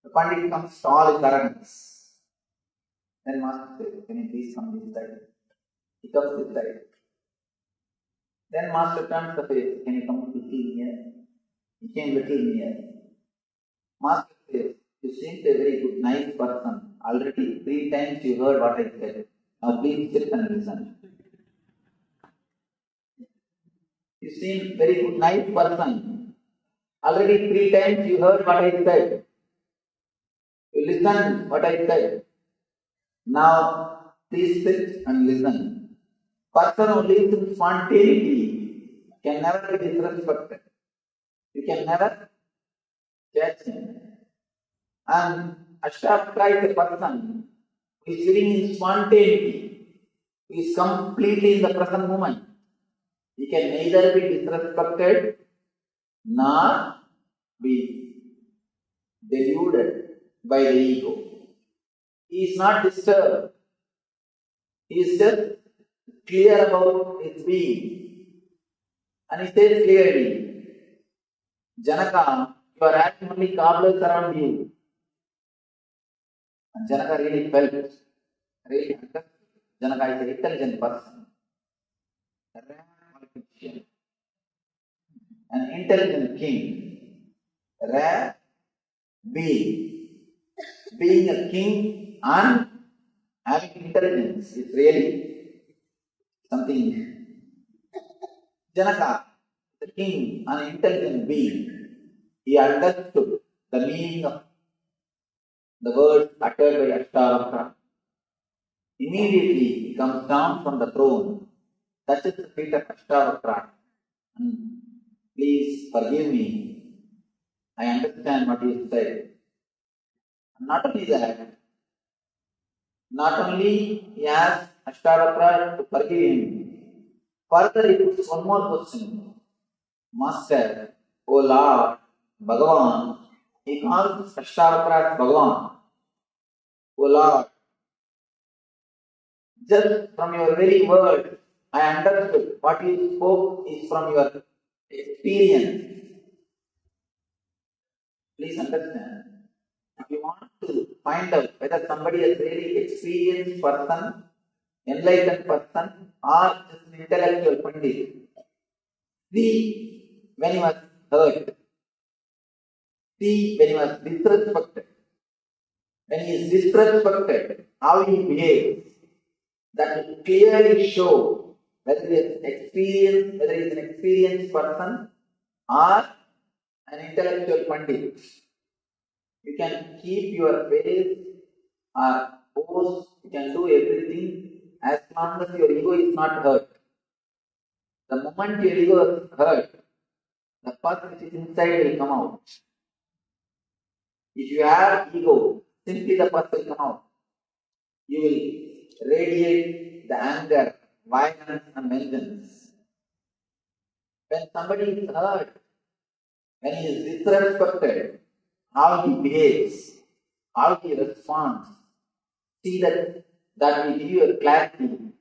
The Pandit comes to all his arrogance. Then Master said, "Can you please come this side?" He comes this side. Then Master turns the face. "Can you come little near?" He came little near. Master says, "You seem a very good, nice person. Already 3 times you heard what I said. Now please sit and listen." You seem very good, nice person. Already 3 times you heard what I said. You listen what I said. Now please sit and listen. Person who lives in spontaneity can never be disrespected. You can never judge him. And Ashtavakra is a person who is living in spontaneity, who is completely in the present moment. He can neither be disrespected nor be deluded by the ego. He is not disturbed. He is just clear about his being. And he says clearly, "Janaka, you are having only cobblers around you." And Janaka really felt, really understood. Janaka is an intelligent person. rare politician, an intelligent king, rare being. Being a king and having intelligence is really something. Janaka, the king, an intelligent being, he understood the meaning of the words uttered by Ashtavakra. Immediately he comes down from the throne, touches the feet of Ashtavakra, and please forgive me. I understand what you said. And not only that, not only he asks Ashtavakra to forgive him, further he puts one more question. Master, O Lord, Bhagavan, he calls Ashtavakra as Bhagavan. O Lord, just from your very word, I understood what you spoke is from your experience. Please understand. If you want to find out whether somebody is really experienced person, enlightened person, or just an intellectual pandit, see when he was hurt, see when he was disrespected. When he is disrespected, how he behaves, that will clearly show whether he is an experienced person or an intellectual pandit. You can keep your face or pose, you can do everything as long as your ego is not hurt. The moment your ego is hurt, the pus which is inside will come out. If you have ego, simply the pus will come out. You will radiate the anger, violence and vengeance. When somebody is hurt, when he is disrespected, how he behaves, how he responds, see that will give you a clarity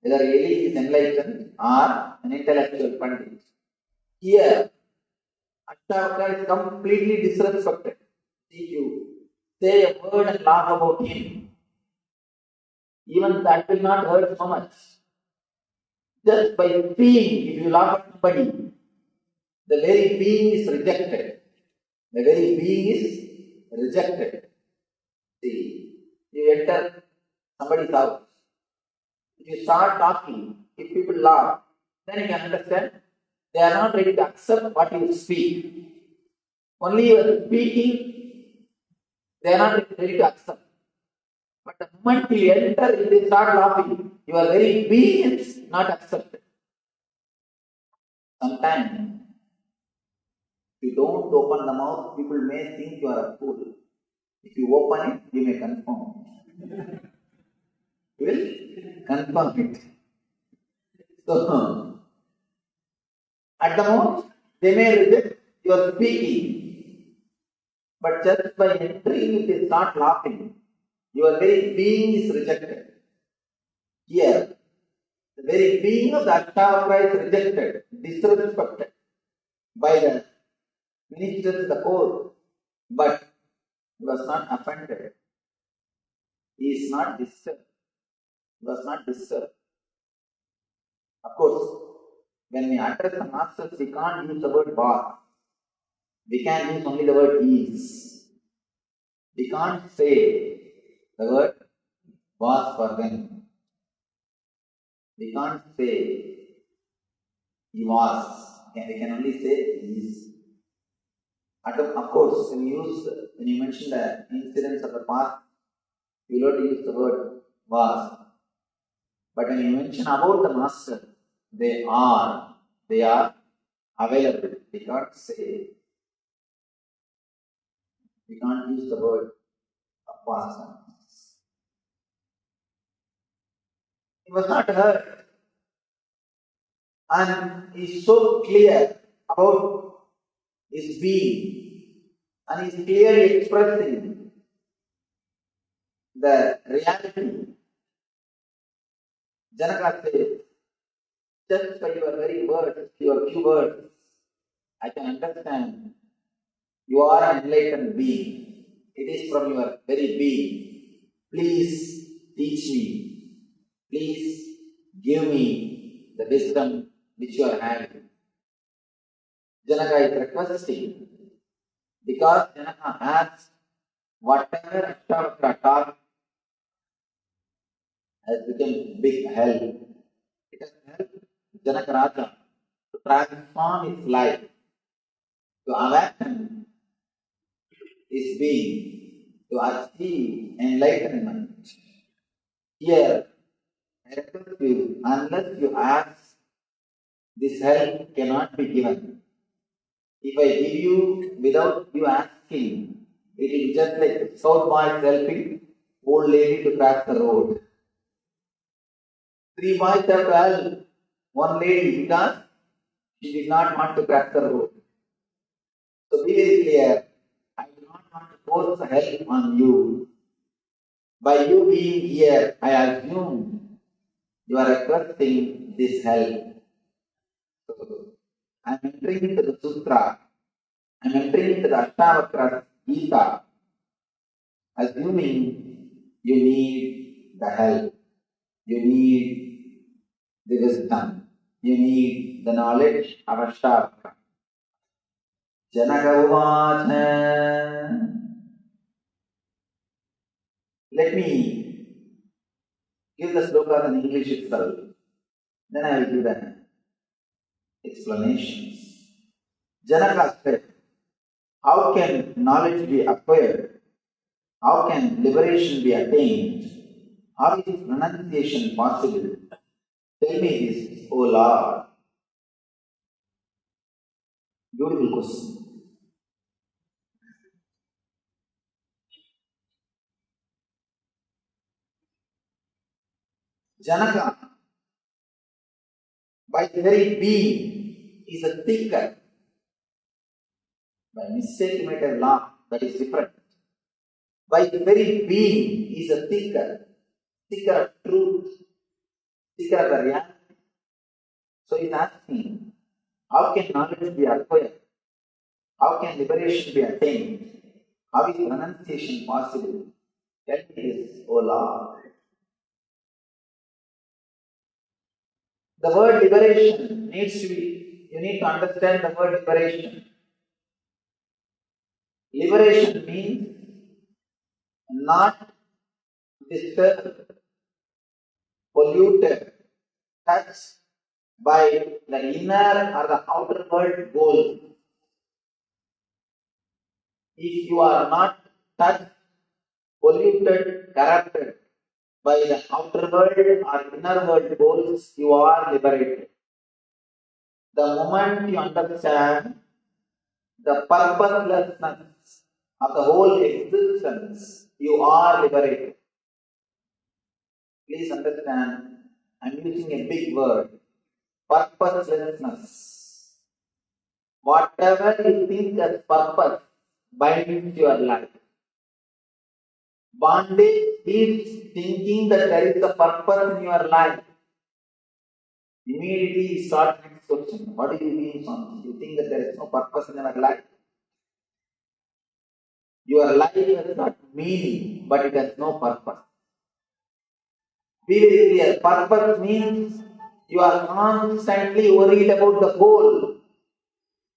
whether really he is enlightened or an intellectual pandit. Here, Ashtavakra is completely disrespected. If you say a word and laugh about him, even that will not hurt so much. Just by being, if you laugh at somebody, the very being is rejected. The very being is rejected. See, you enter somebody's house. If you start talking, if people laugh, then you can understand they are not ready to accept what you speak. Only you are speaking, they are not ready to accept. But the moment you enter, if they start laughing, your very being is not accepted. Sometimes, if you don't open the mouth, people may think you are a fool. If you open it, you may confirm. You will confirm it. So, at the most, they may reject your speaking. But just by entering, if they start laughing, your very being is rejected. Here, the very being of the Ashtavakra is rejected, disrespected by the ministers of the court, but he was not offended. He is not disturbed. He was not disturbed. Of course, when we address the masters, we can't use the word was. We can use only the word is. We can't say the word was for them. We can't say he was. We can only say is. Of course, when you mention the incidents of the past, you will not use the word was. But when you mention about the master, they are available. We can't say. We can't use the word of past. He was not hurt. And he is so clear about his being. And he is clearly expressing the reality. Janaka says, just by your very words, your few words, I can understand you are an enlightened being. It is from your very being. Please teach me. Please give me the wisdom which you are having. Janaka is requesting, because Janaka has whatever Ashtavakra taught has become big help. It has helped Janaka Raja to transform his life, to awaken his being, to achieve enlightenment. Here, I request you, unless you ask, this help cannot be given. If I give you without you asking, it will be just like South boys helping old lady to cross the road. 3 boys have to help one lady because she did not want to cross the road. So be very clear, I do not want to force help on you. By you being here, I assume you are requesting this help. So, I am entering into the Sutra, I am entering into the Ashtavakra Gita, assuming you need the help, you need the wisdom, you need the knowledge of Ashtavakra. Janaka Uvacha. Let me give the slokas in English itself, then I will give the explanations. Janaka said, how can knowledge be acquired? How can liberation be attained? How is renunciation possible? Tell me this, O Lord. Beautiful question. Janaka, by the very being, is a thinker. By mistake, you might have laughed, that is different. By the very being, is a thinker, thinker of truth, thinker of the reality. So he is asking, how can knowledge be acquired? How can liberation be attained? How is renunciation possible? Tell me this, O Lord. The word liberation needs to be, you need to understand the word liberation. Liberation means not disturbed, polluted, touched by the inner or the outer world goal. If you are not touched, polluted, corrupted by the outer world or inner world goals, you are liberated. The moment you understand the purposelessness of the whole existence, you are liberated. Please understand, I am using a big word, purposelessness. Whatever you think as purpose binds your life. Bondage is thinking that there is a purpose in your life. Immediately you start next question. What do you mean, son? You think that there is no purpose in your life? Your life has got meaning, but it has no purpose. Be very clear. Purpose means you are constantly worried about the goal.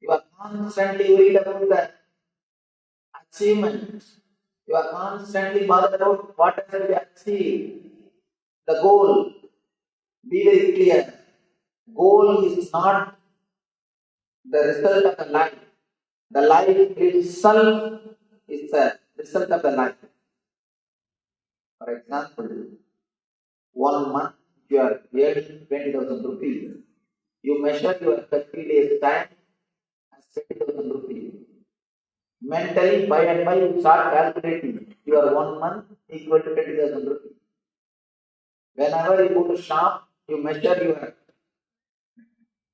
You are constantly worried about the achievement. You are constantly bothered about what has to be achieved. The goal. Be very clear. Goal is not the result of the life. The life itself is the result of the life. For example, 1 month you are earning 20,000 rupees. You measure your 30 days time as 20,000 rupees. Mentally, by and by, you start calculating your 1 month equal to 20,000 rupees. Whenever you go to shop, you measure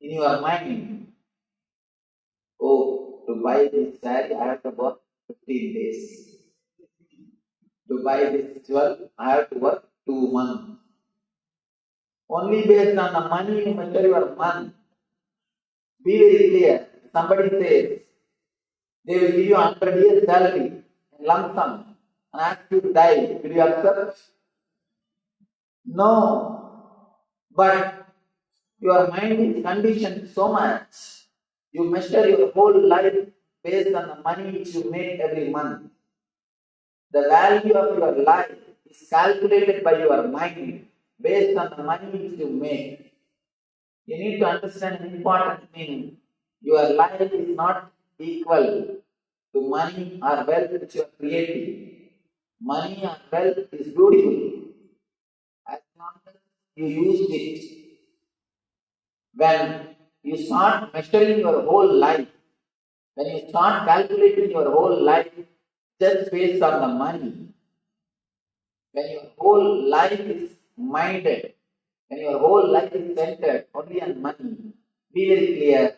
in your mind, oh, to buy this saree, I have to work 15 days. To buy this jewel, I have to work 2 months. Only based on the money you measure your month. Be very clear. Somebody says, they will give you 100 years salary in lump sum and ask you to die. Will you accept? No. But Your mind is conditioned so much. You measure your whole life based on the money which you make every month. The value of your life is calculated by your mind based on the money which you make. You need to understand an important thing. Your life is not equal to money or wealth which you are creating. Money or wealth is beautiful as long as you use it. When you start measuring your whole life, when you start calculating your whole life just based on the money, when your whole life is minded, when your whole life is centered only on money, be very clear,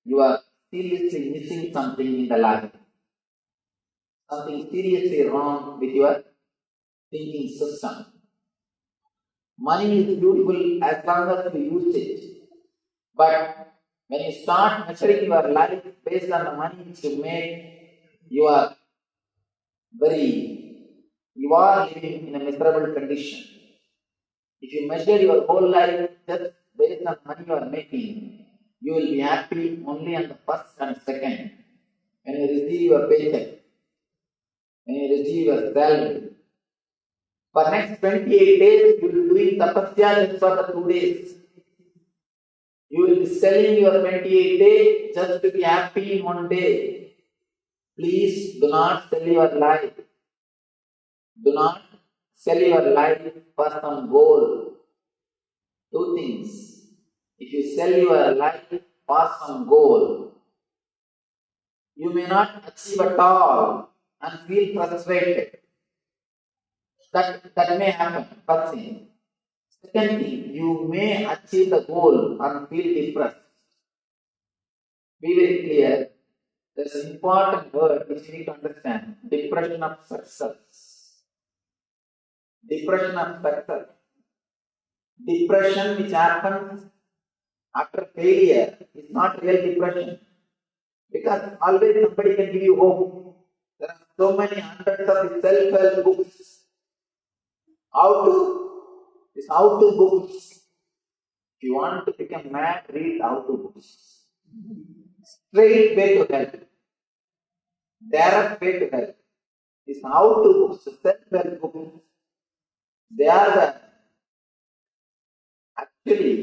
you are seriously missing something in the life. Something seriously wrong with your thinking system. Money is beautiful as long as you use it. But when you start measuring your life based on the money which you make, you are living in a miserable condition. If you measure your whole life just based on money you are making, you will be happy only on the first and second. When you receive your paycheck, when you receive your salary. For next 28 days, you will be doing tapasya just for the 2 days. You will be selling your 28 days just to be happy in 1 day. Please do not sell your life. Do not sell your life for some goal. Two things. If you sell your life for some goal, you may not achieve at all and feel frustrated. That may happen, first thing. Second thing, you may achieve the goal and feel depressed. Be very clear. There's an important word which you need to understand. Depression of success. Depression of success. Depression which happens after failure is not real depression. Because always somebody can give you hope. There are so many hundreds of self-help books. How to books. If you want to become mad, read how to books. Straight way to hell. Direct way to hell. Is how to books, self-help books. They are actually,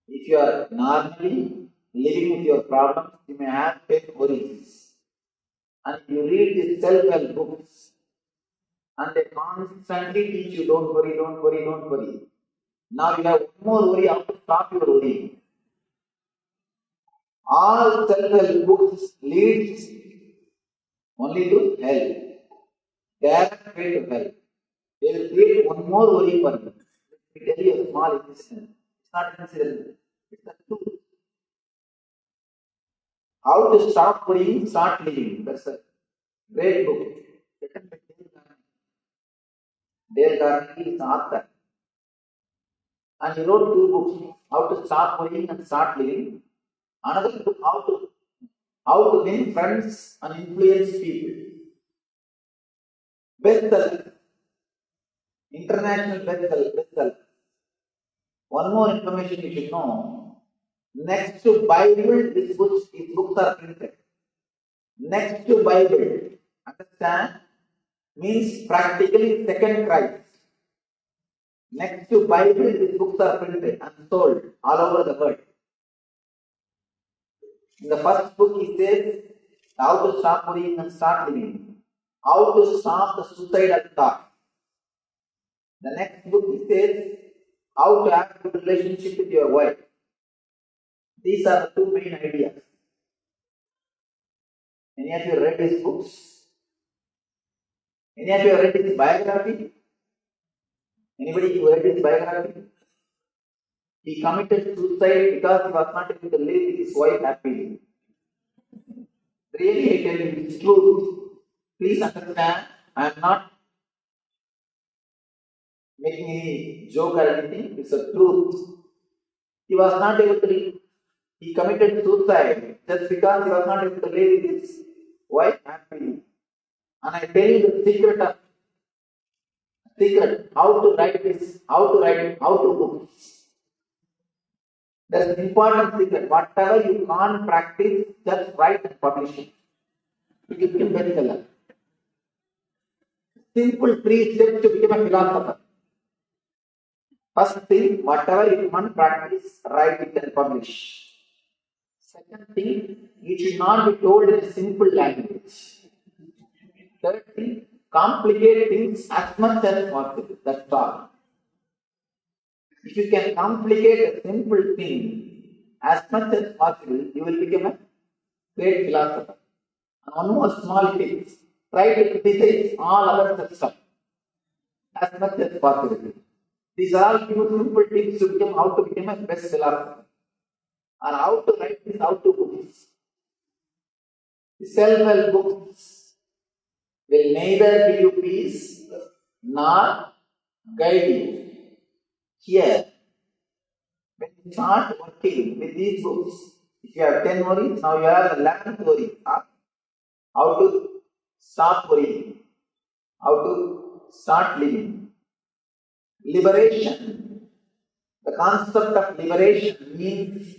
if you are normally living with your problems, you may have faith worries. And you read these self-help books, and they constantly teach you, don't worry, don't worry, don't worry. Now you have one more worry, how to stop your worrying. All self-help books leads only to hell. Direct way to hell. They will create one more worry for you. Let me tell you a small incident. It's not an incident, it's the truth. How to stop worrying, start living. That's a great book. Dale Carnegie is the author. And he wrote 2 books, How to Stop Worrying and Start Living. Another book, How to Win Friends and Influence People. Bestseller. International bestseller. One more information you should know. Next to Bible, his books are printed. Next to Bible, understand, means practically second Christ. Next to Bible, his books are printed and sold all over the world. In the first book, he says how to stop worrying and start living. How to stop the suicidal thought. The next book, he says how to have a good relationship with your wife. These are the 2 main ideas. Any of you read his books? Any of you read his biography? Anybody who read his biography? He committed suicide because he was not able to live with his wife happily. Really, I tell you, it's true. Please understand, I am not making any joke or anything. It's a truth. He was not able to live. He committed suicide just because he was not able to live with his wife happily. And I tell you the secret how to write this, how to book. There's an important secret. Whatever you can't practice, just write and publish it. You can bestseller. Simple 3 steps to become a philosopher. First thing, whatever you can't practice, write it and publish. Second thing, it should not be told in a simple language. Third thing, complicate things as much as possible. That's all. If you can complicate a simple thing as much as possible, you will become a great philosopher. And one more small tip, try to criticize all other systems as much as possible. These are all few simple tips to become how to become a best philosopher. And how to write this, how to books. The self-help books will neither give you peace nor guide you. Here, when you start working with these books, if you have 10 worries, now you have 11th worry. How to stop worrying, how to start living. Liberation. The concept of liberation means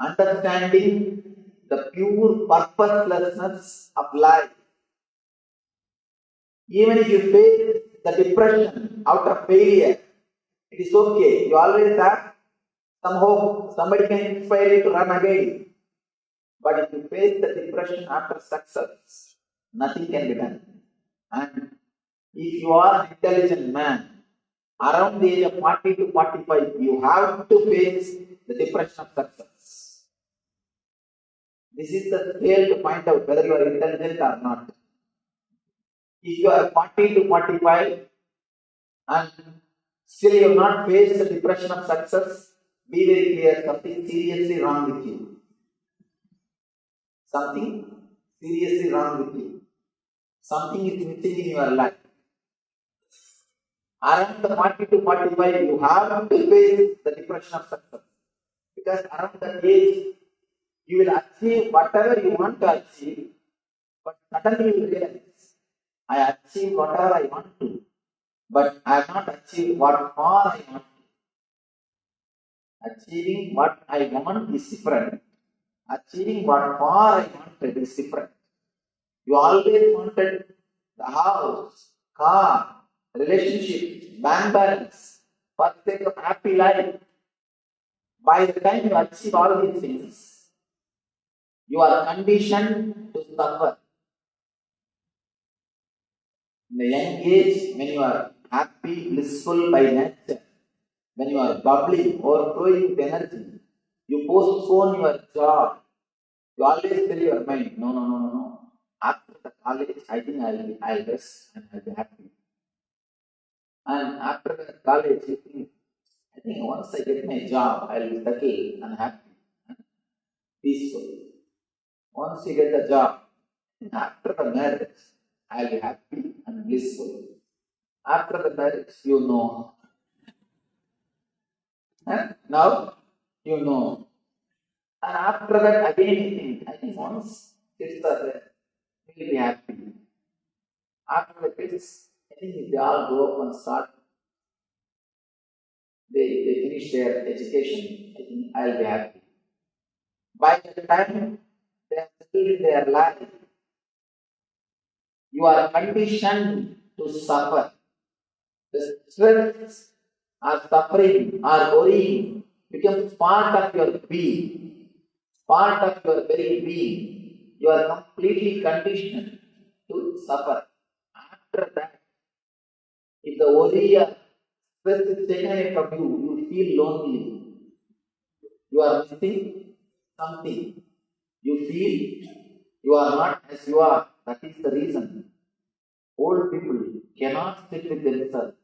understanding the pure purposelessness of life. Even if you face the depression out of failure, it is okay. You always have some hope. Somebody can inspire you to run again. But if you face the depression after success, nothing can be done. And if you are an intelligent man, around the age of 40 to 45, you have to face the depression of success. This is the scale to find out whether you are intelligent or not. If you are 40 to 45 and still you have not faced the depression of success, be very clear, something seriously wrong with you. Something seriously wrong with you. Something is missing in your life. Around the 40 to 45, you have to face the depression of success. Because around that age, you will achieve whatever you want to achieve, but suddenly you realize, I achieved whatever I want to, but I have not achieved what far I want to. Achieving what I want is different. Achieving what far I wanted is different. You always wanted the house, car, relationship, bank balance, for the sake of happy life. By the time you achieve all these things, you are conditioned to suffer. In the young age, when you are happy, blissful by nature, when you are bubbling, overflowing with energy, you postpone your job. You always tell your mind, no. After the college, I think I'll rest and I'll be happy. And after the college, you think, I think once I get my job, I'll be settled and happy and peaceful. Once you get the job, after the marriage, I'll be happy and blissful. After the marriage, you know. And now, you know. And after that, again, I think once kids are there, we'll be happy. After the kids, I think if they all grow up and start, they finish their education, I think I'll be happy. By the time they are still in their life, you are conditioned to suffer. The stress or suffering or worrying becomes part of your being. Part of your very being, you are completely conditioned to suffer. After that, if the worry or stress is taken away from you, you feel lonely. You are missing something. You feel you are not as you are. That is the reason. Old people cannot sit with themselves.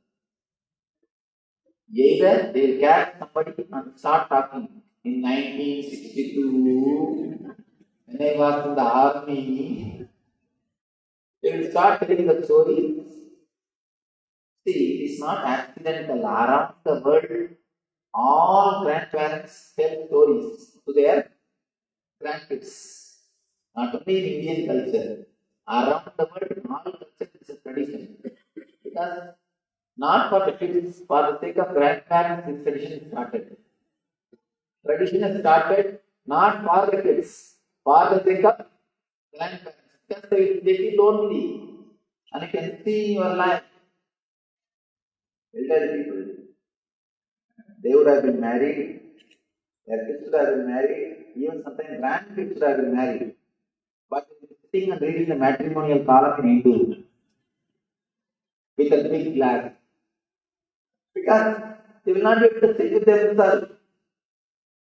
Either they will catch somebody and start talking. In 1962, when I was in the army, they will start telling the stories. See, it is not accidental. Around the world, all grandparents tell stories to their grandkids. Not only in Indian culture, around the world, in all cultures, is a tradition. Because not for the kids, for the sake of grandparents, this tradition is started. Tradition has started not for the kids, for the sake of grandparents. Because they feel lonely. And you can see in your life, elderly people, they would have been married, their kids would have been married, even sometimes grandkids would have been married. But sitting and reading the matrimonial column in Hindu with a big glass. Because they will not be able to sit with themselves.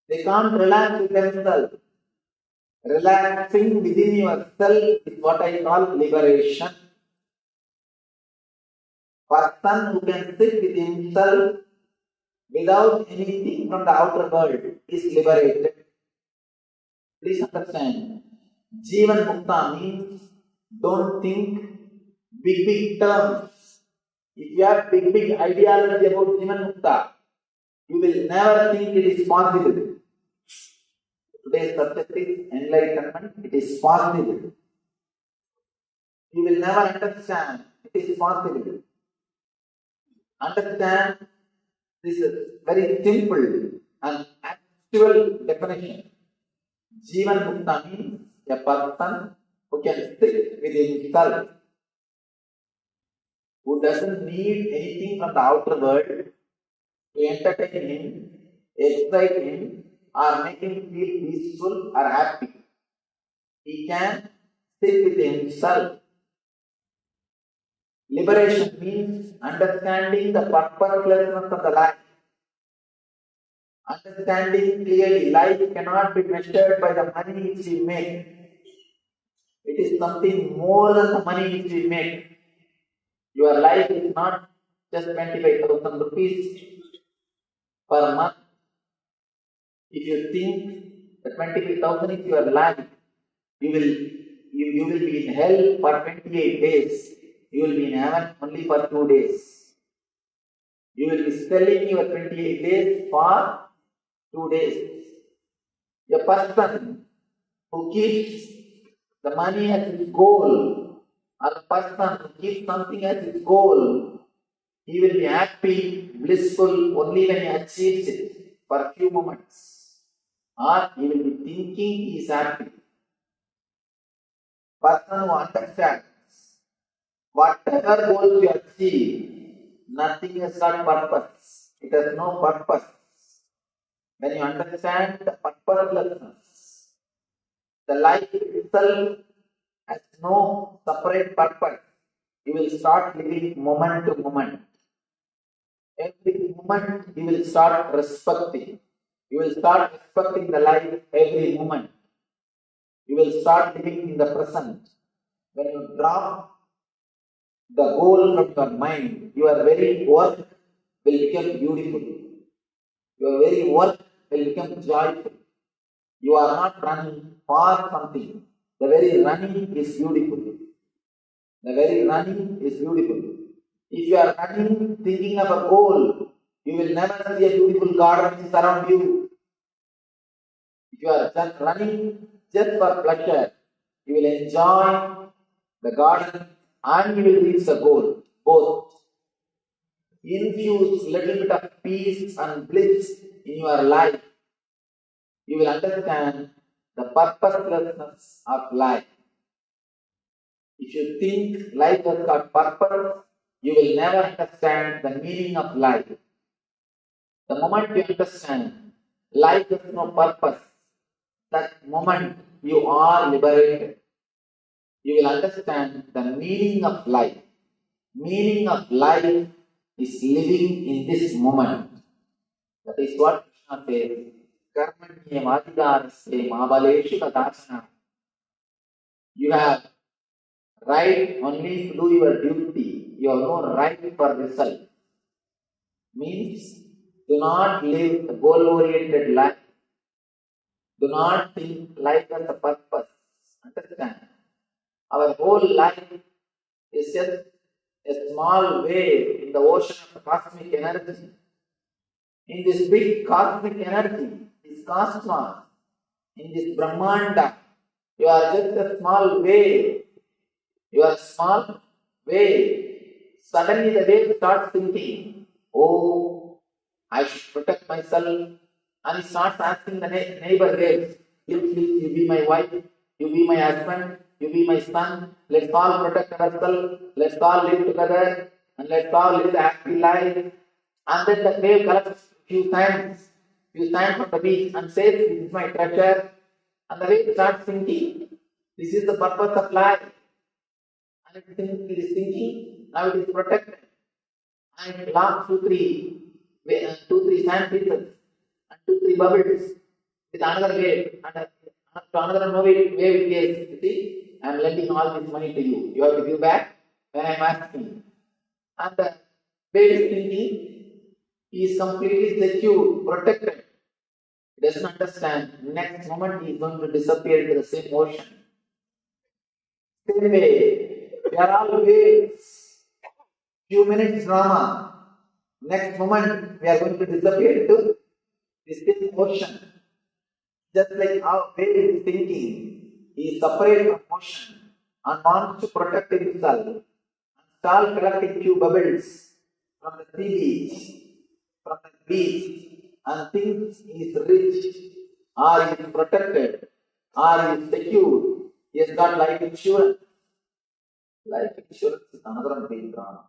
They can't relax with themselves. Relaxing within yourself is what I call liberation. Person who can sit with himself without anything from the outer world is liberated. Please understand. Jivan Mukta means don't think big terms. If you have big ideology about Jivan Mukta, you will never think it is possible. Today's subject is enlightenment. It is possible. You will never understand. It is possible. Understand, this is very simple and actual definition. Jivan Mukta means a person who can sit with himself, who doesn't need anything from the outer world to entertain him, excite him, or make him feel peaceful or happy. He can sit with himself. Liberation means understanding the purposelessness of the life. Understanding clearly, life cannot be measured by the money which we make. It is something more than the money which we make. Your life is not just 25,000 rupees per month. If you think the 25,000 is your life, you will be in hell for 28 days. You will be in heaven only for 2 days. You will be selling your 28 days for 2 days. A person who keeps the money as his goal, or the person who keeps something as his goal, he will be happy, blissful only when he achieves it for a few moments. Or he will be thinking he is happy. Person who understands whatever goals you achieve, nothing has got purpose. It has no purpose. When you understand the purposelessness, the life itself has no separate purpose. You will start living moment to moment. Every moment you will start respecting. You will start respecting the life every moment. You will start living in the present. When you drop the goal from your mind, your very work will become beautiful. Your very work will become joyful. You are not running for something. The very running is beautiful. The very running is beautiful. If you are running thinking of a goal, you will never see a beautiful garden which is around you. If you are just running just for pleasure, you will enjoy the garden and you will reach the goal. Both. Infuse little bit of peace and bliss in your life. You will understand the purposelessness of life. If you think life has got purpose, you will never understand the meaning of life. The moment you understand life has no purpose, that moment you are liberated. You will understand the meaning of life. Meaning of life is living in this moment. That is what Krishna says. Karmanyevadigarasya mabaleshu tadasana. You have right only to do your duty. You have no right for result. Means, do not live a goal-oriented life. Do not think life has a purpose. Understand? Our whole life is just a small wave in the ocean of cosmic energy. In this big cosmic energy, this cosmos, in this Brahmanda, you are just a small wave. You are a small wave. Suddenly the wave starts thinking, oh, I should protect myself. And he starts asking the neighbor waves, please, you be my wife, you be my husband, you be my son, let's all protect ourselves, let's all live together, and let's all live a happy life. And then the wave collects few sands from the beach and says, this is my treasure. And the wave starts thinking, this is the purpose of life. And it is thinking, now it is protected. And last two, three sand pieces and 2, 3 bubbles with another wave and another wave case. You see, I am lending all this money to you. You have to give back when I am asking. And the wave is thinking, he is completely secure, protected. He doesn't understand. Next moment he is going to disappear into the same ocean. Same way, we are all waves. Few minutes drama. Next moment we are going to disappear into the same ocean. Just like our wave is thinking, he is separate from ocean and wants to protect himself and start collecting few bubbles from the beach, and thinks he is rich, or he is protected, or he is secure. He has got life insurance. Life insurance is another big drama.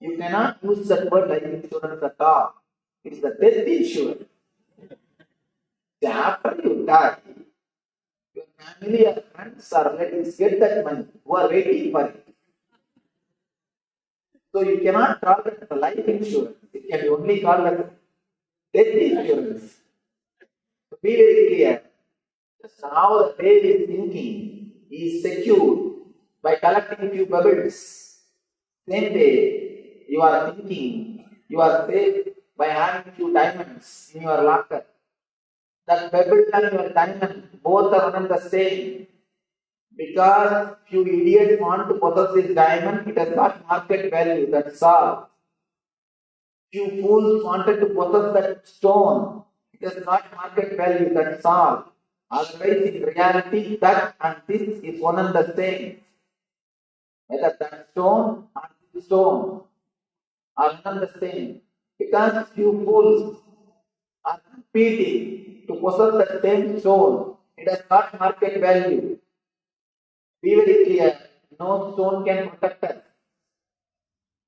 You cannot use that word life insurance at all. It's the death insurance. After you die, your family or friends or relatives get that money who are waiting for it. So you cannot call it as a life insurance. It can be only called as death insurance. So be very clear. Just how the wave is thinking, he is secure by collecting a few bubbles. Same way, you are thinking, you are safe by having few diamonds in your locker. That pebble and your diamond, both are one and the same. Because few idiots want to possess this diamond, it has got market value, that's all. Few fools wanted to possess that stone, it has got market value, that's all. Otherwise, in reality, that and this is one and the same. Whether that stone or this stone are one and the same. Because few fools are competing to possess that same stone, it has got market value. Be very clear, no stone can protect us.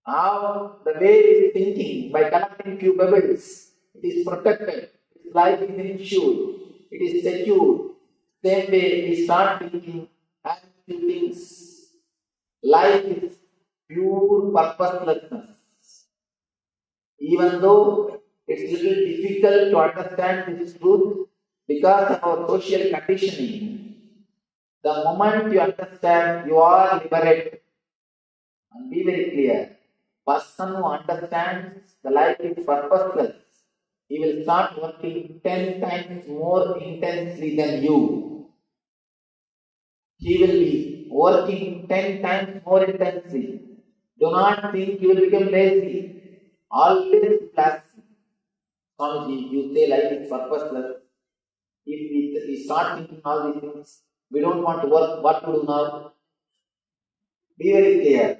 How the way is thinking, by collecting few pebbles, it is protected, its life is insured, it is secure. Same way we start thinking and few things. Life is pure purposelessness. Even though it's little difficult to understand this truth because of our social conditioning, the moment you understand, you are liberated. And be very clear, person who understands the life is purposeless, he will start working 10 times more intensely than you. He will be working 10 times more intensely. Do not think you will become lazy. Always blast. Swamiji, you say life is purposeless. If we start thinking all these things, we don't want to work, what to do now? Be very clear.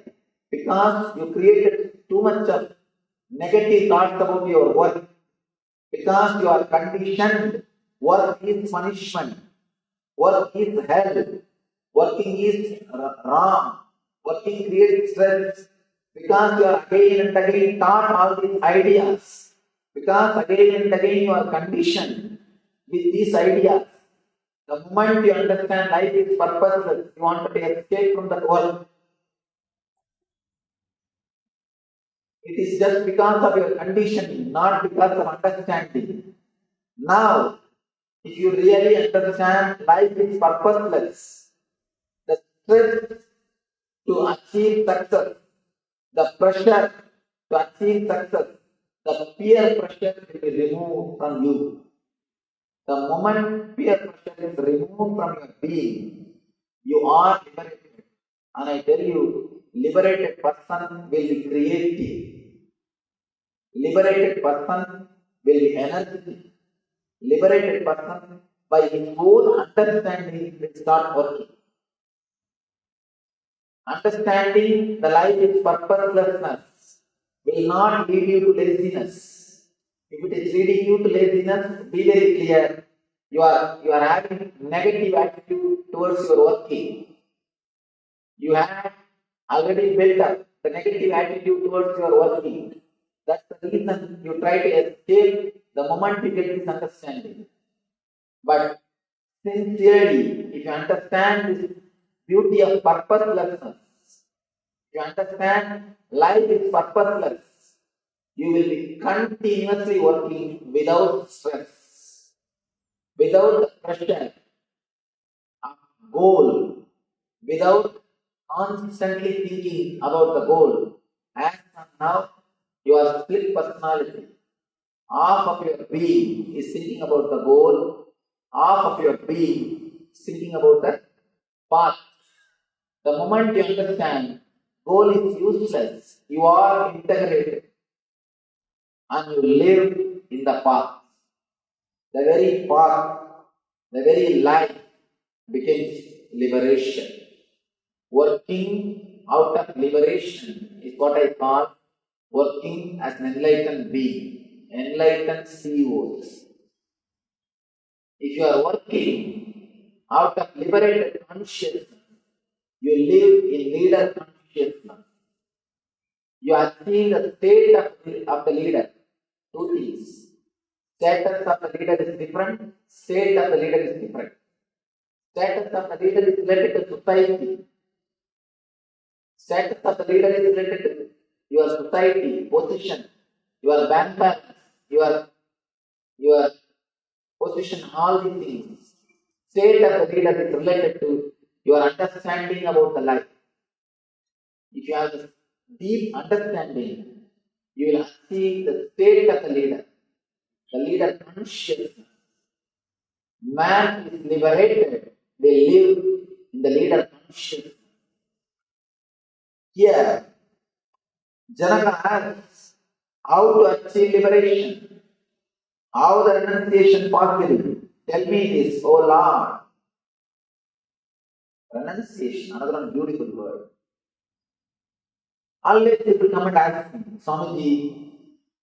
Because you created too much of negative thoughts about your work. Because you are conditioned, work is punishment. Work is hell. Working is wrong. Working creates stress. Because you are again and again taught all these ideas. Because again and again you are conditioned with these ideas. The moment you understand life is purposeless, you want to escape from that world. It is just because of your conditioning, not because of understanding. Now, if you really understand life is purposeless, the stress to achieve success, the pressure to achieve success, the peer pressure will be removed from you. The moment peer pressure is removed from your being, you are liberated. And I tell you, liberated person will be creative. Liberated person will be energetic. Liberated person, by his own understanding, will start working. Understanding the life is purposelessness will not lead you to laziness. If it is leading you to laziness, be very clear. You are having negative attitude towards your working. You have already built up the negative attitude towards your working. That's the reason you try to escape the moment you get this understanding. But sincerely, if you understand this beauty of purposelessness, if you understand life is purposeless, you will be continuously working without stress, without the pressure of goal, without constantly thinking about the goal. As of now, you are split personality. Half of your being is thinking about the goal, half of your being is thinking about the path. The moment you understand goal is useless, you are integrated and you live in the path. The very path, the very life becomes liberation. Working out of liberation is what I call working as an enlightened being, enlightened CEOs. If you are working out of liberated consciousness, you live in leader consciousness. You are seeing the state of the leader. Two things. Status of the leader is different, state of the leader is different. Status of the leader is related to society. Status of the leader is related to your society, position, your bank balance, your position, all these things. State of the leader is related to your understanding about the life. If you have this deep understanding, you will see the state of the leader consciousness. Man is liberated, they live in the leader consciousness. Here, Janaka asks how to achieve liberation, how the renunciation possible. Tell me this, O Lord. Renunciation, another beautiful word. Always people come and ask me, Swamiji,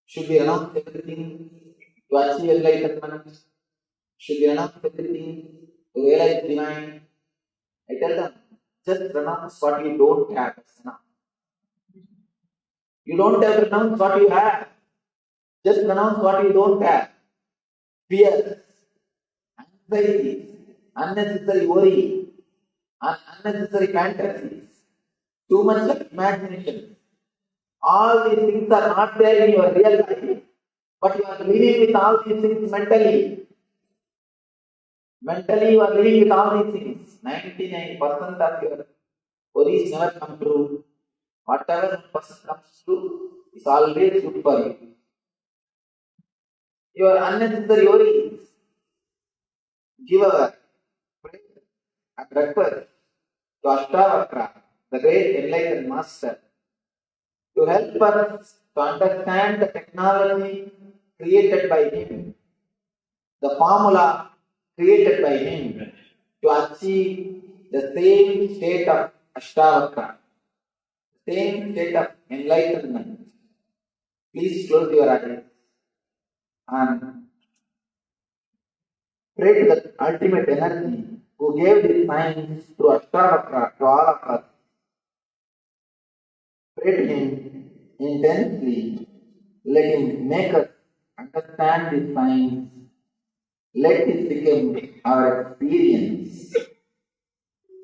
should we renounce everything to achieve enlightenment? Should we renounce everything to realize divine? I tell them, just renounce what you don't have. You don't have to renounce what you have. Just renounce what you don't have. Fears, anxieties, unnecessary worry, unnecessary fantasies, too much of imagination. All these things are not there in your real life, but you are living with all these things mentally. Mentally, you are living with all these things. 99% of your worries never come true. Whatever person comes true is always good for you. Your unnecessary worries, give a prayer and refer to Ashtavakra, the great enlightened master, to help us to understand the technology created by him, the formula created by him to achieve the same state of Ashtavakra, same state of enlightenment. Please close your eyes and pray to the ultimate energy who gave this science through Ashtavakra to all of us. Pray to him intensely. Let him make us understand this science. Let this become our experience.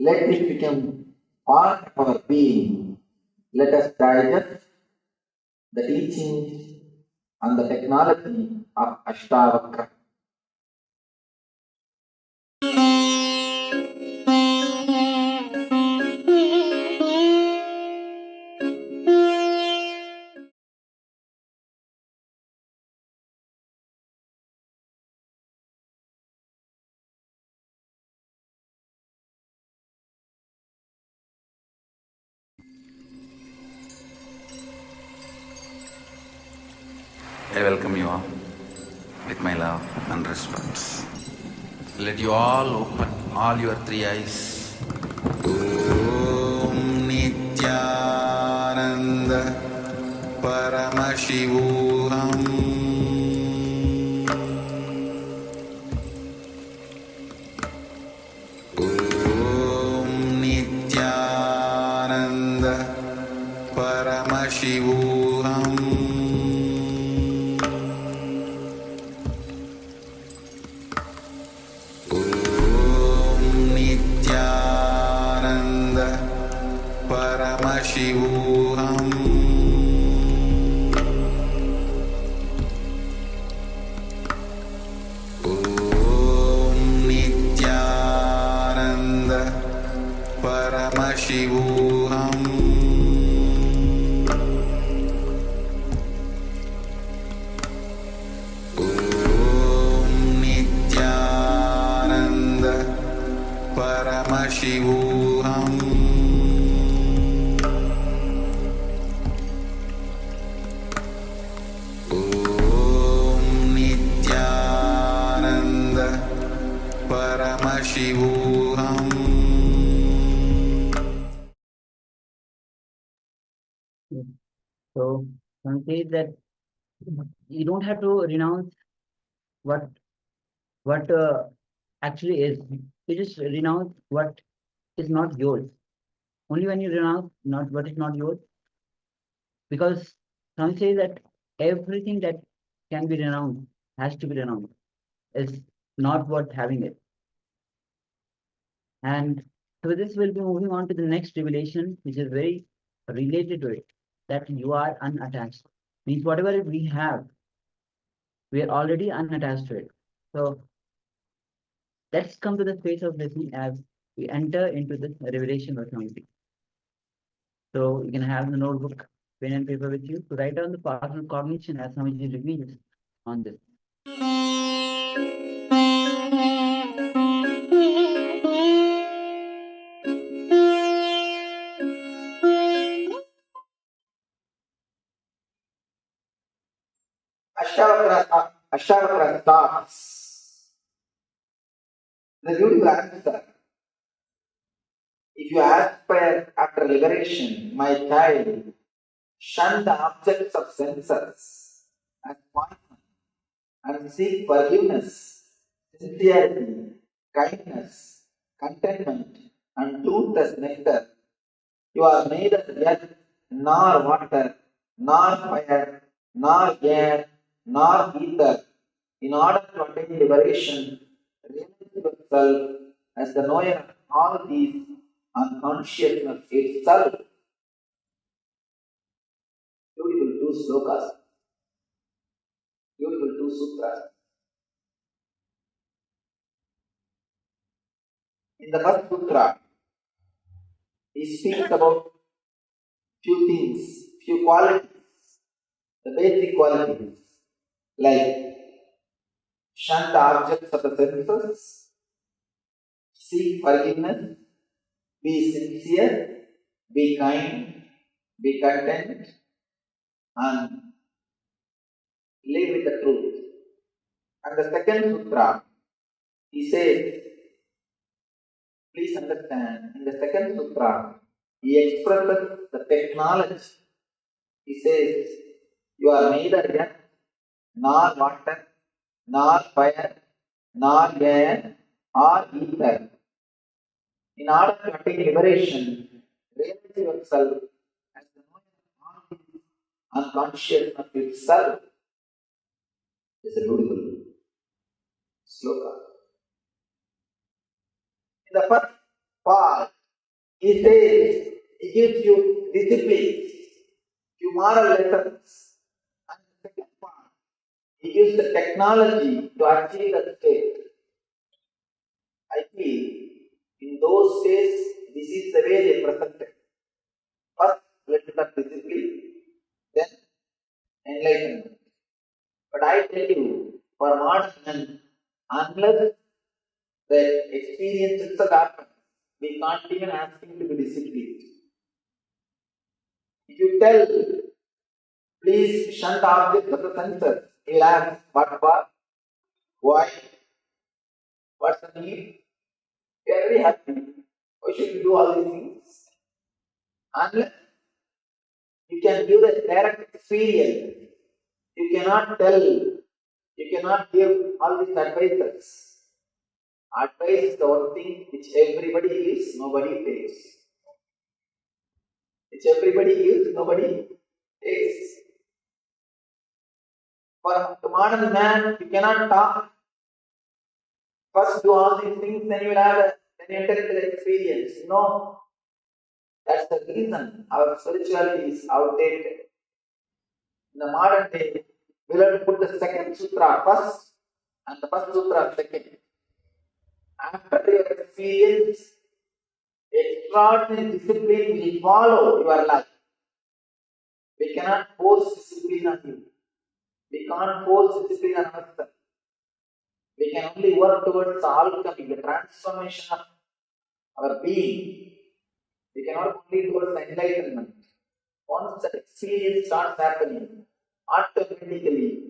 Let this become part of our being. Let us digest the teachings and the technology of Ashtavakra. I welcome you all with my love and respect. Let you all open all your three eyes. Om Nityananda Paramashivaham Paramashivoham Om Nityananda Paramashivoham Om Nityananda Paramashivoham Om Nityananda Paramashivoham Om Nityananda Paramashivoham Om Nityananda Paramashivoham So one says that you don't have to renounce what actually is. You just renounce what is not yours. Only when you renounce not what is not yours, because some say that everything that can be renounced has to be renounced. Is not worth having it. And so this will be moving on to the next revelation, which is very related to it, that you are unattached. Means whatever we have, we are already unattached to it. So let's come to the space of listening as we enter into this revelation of something. So you can have the notebook, pen and paper with you to write down the personal cognition as Swamiji reveals on this. Ashtavakra starts. The beautiful answer. If you aspire after liberation, my child, shun the objects of senses as poison and seek forgiveness, sincerity, kindness, contentment, and truth as nectar. You are neither earth, nor water, nor fire, nor air, nor ether. In order to attain liberation, realize yourself as the knower of all these and consciousness itself. Beautiful two slokas, beautiful two sutras. In the first sutra, he speaks about few things, few qualities, the basic qualities, like shun the objects of the senses, seek forgiveness, be sincere, be kind, be content, and live with the truth. And the second sutra, he says, please understand, in the second sutra, he expresses the technology. He says, you are neither earth, nor water, nor fire, nor air, or ether. In order to attain liberation, realize yourself as the knower of unconsciousness itself. It's a beautiful sloka. In the first part, he says, he gives you discipline, few moral lessons. And the second part, he gives the technology to achieve that state. I feel in those days, this is the way they present it. First, little of discipline, then enlightenment. But I tell you, for modern men, unless the experience itself happens, we can't even ask him to be disciplined. If you tell, please shun the object of the senses, he'll ask, what for? Why? What's the need? We are very happy. Why should we do all these things? Unless you can give the direct experience, You cannot tell, you cannot give all these advices. Advice is the one thing which everybody gives, nobody takes. Which everybody gives, nobody takes. For the modern man, you cannot talk. First do all these things, then you will then you enter into the experience. No. That's the reason our spirituality is outdated. In the modern day, we learn to put the second sutra first and the first sutra second. After your experience, extraordinary discipline will follow your life. We cannot force discipline on you. We can't force discipline on ourselves. We can only work towards the alchemy, the transformation of our being. We can work only towards the enlightenment. Once that experience starts happening, automatically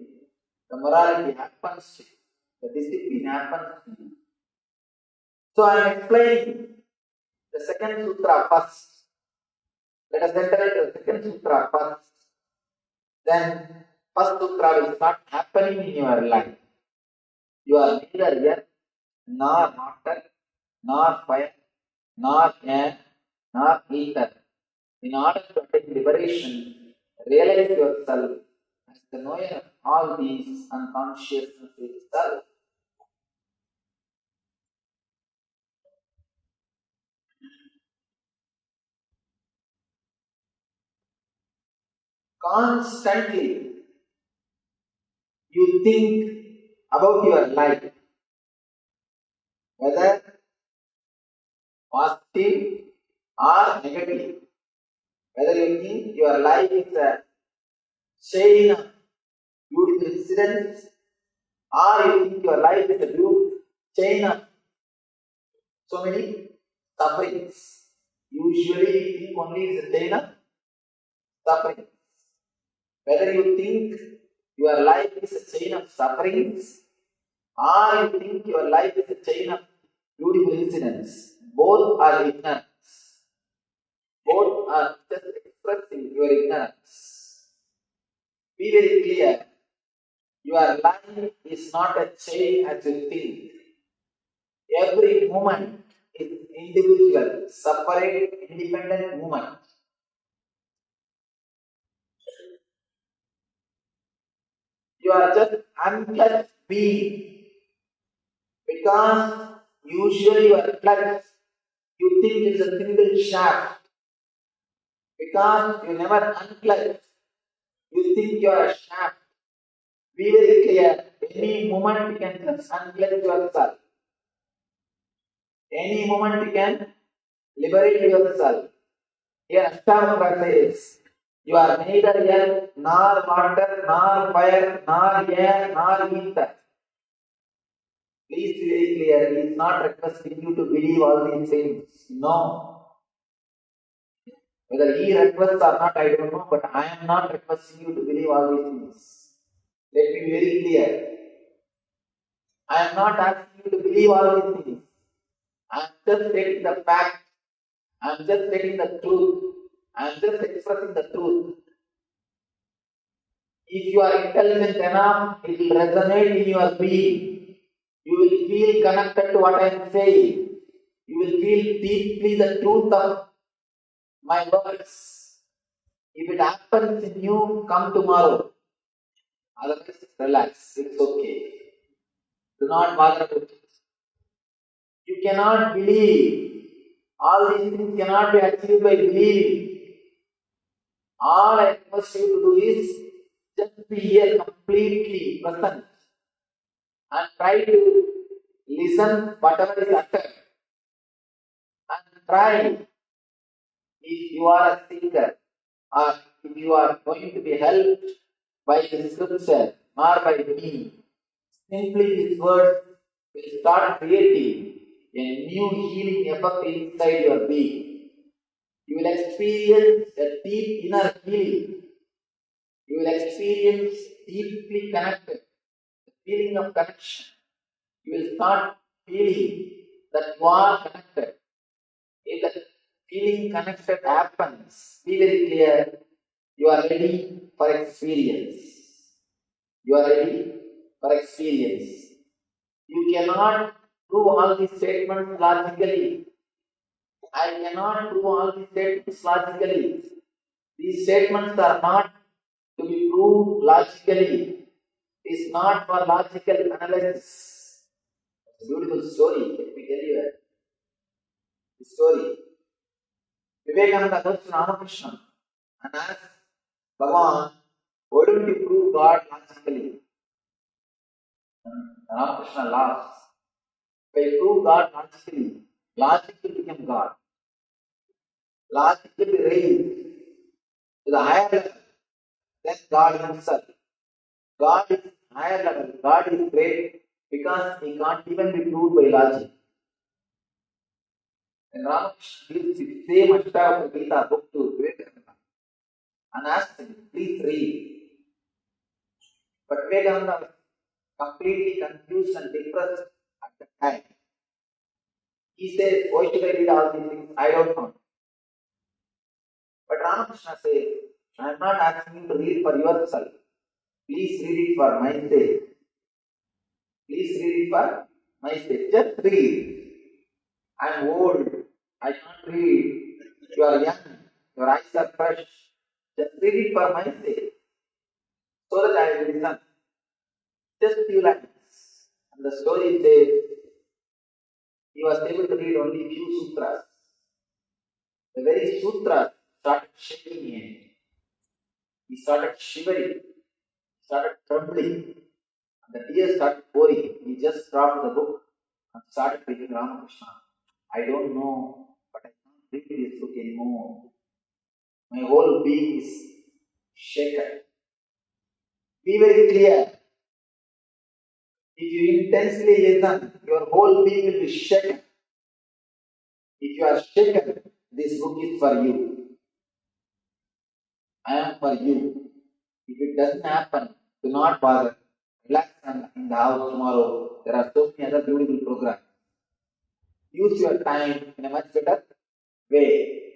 the morality happens to you, the discipline happens to you. So I am explaining the second sutra first. Let us enter into the second sutra first. Then first sutra will start happening in your life. You are neither earth, nor water, nor fire, nor air, nor ether. In order to attain liberation, realize yourself as the knower of all these unconsciousness itself. Constantly, you think about your life, whether positive or negative. Whether you think your life is a chain of beautiful incidents, or you think your life is a beautiful chain of so many sufferings. Usually we think only it's a chain of sufferings. Whether you think your life is a chain of sufferings, or you think your life is a chain of beautiful incidents, both are ignorance. Both are just expressing your ignorance. Be very clear. Your life is not a chain as you think. Every moment is individual, separate, independent moment. You are just unclutched being. Because usually you are clutched, you think it's a single shaft. Because you never unclutched, you think you are a shaft. Be very clear. Any moment you can just unclutch yourself. Any moment you can liberate yourself. Here Ashtavakra says, you are neither earth, nor water, nor fire, nor air, nor ether. Please be very clear. He is not requesting you to believe all these things. No. Whether he requests or not, I don't know, but I am not requesting you to believe all these things. Let me be very clear. I am not asking you to believe all these things. I am just stating the fact. I am just stating the truth. I am just expressing the truth. If you are intelligent enough, it will resonate in your being. You will feel connected to what I am saying. You will feel deeply the truth of my words. If it happens in you, come tomorrow. Otherwise, relax. It's okay. Do not bother about it. You cannot believe. All these things cannot be achieved by believing. All I request you to do is just be here completely present and try to listen whatever is uttered. And try, if you are a seeker or if you are going to be helped by the scripture or by me, simply these words will start creating a new healing effect inside your being. You will experience a deep inner healing. You will experience deeply connected, the feeling of connection. You will start feeling that you are connected. If that feeling connected happens, be very clear, you are ready for experience. You are ready for experience. You cannot prove all these statements logically. I cannot prove all these statements logically. These statements are not to be proved logically. It is not for logical analysis. It's a beautiful story. Let me tell you the story. Vivekananda goes to Ramakrishna and asks, Bhagavan, why don't you prove God logically? And Ramakrishna laughs. If I prove God logically, logic will become God. Logic will be raised to the higher level than God himself. God is higher level. God is great because he can't even be proved by logic. And Ramakrishna gives the same Ashtavakra Gita book to Vivekananda and asks him, please read. But Vivekananda was completely confused and depressed at the time. He says, why should I read all these things? I don't know. But Ramakrishna says, I am not asking you to read for yourself. Please read it for my sake. Please read it for my sake. Just read. I am old. I can't read. You are young. Your eyes are fresh. Just read it for my sake. So that I will listen. Just few lines. And the story says, he was able to read only few sutras. The very sutra started shaking him. He started shivering. He started trembling. And the tears started pouring. He just dropped the book and started reading Ramakrishna. I don't know, but I can't read this book anymore. My whole being is shaken. Be very clear. If you intensely listen, your whole being will be shaken. If you are shaken, this book is for you. I am for you. If it doesn't happen, do not bother. Relax in the house tomorrow. There are so many other beautiful programs. Use your time in a much better way.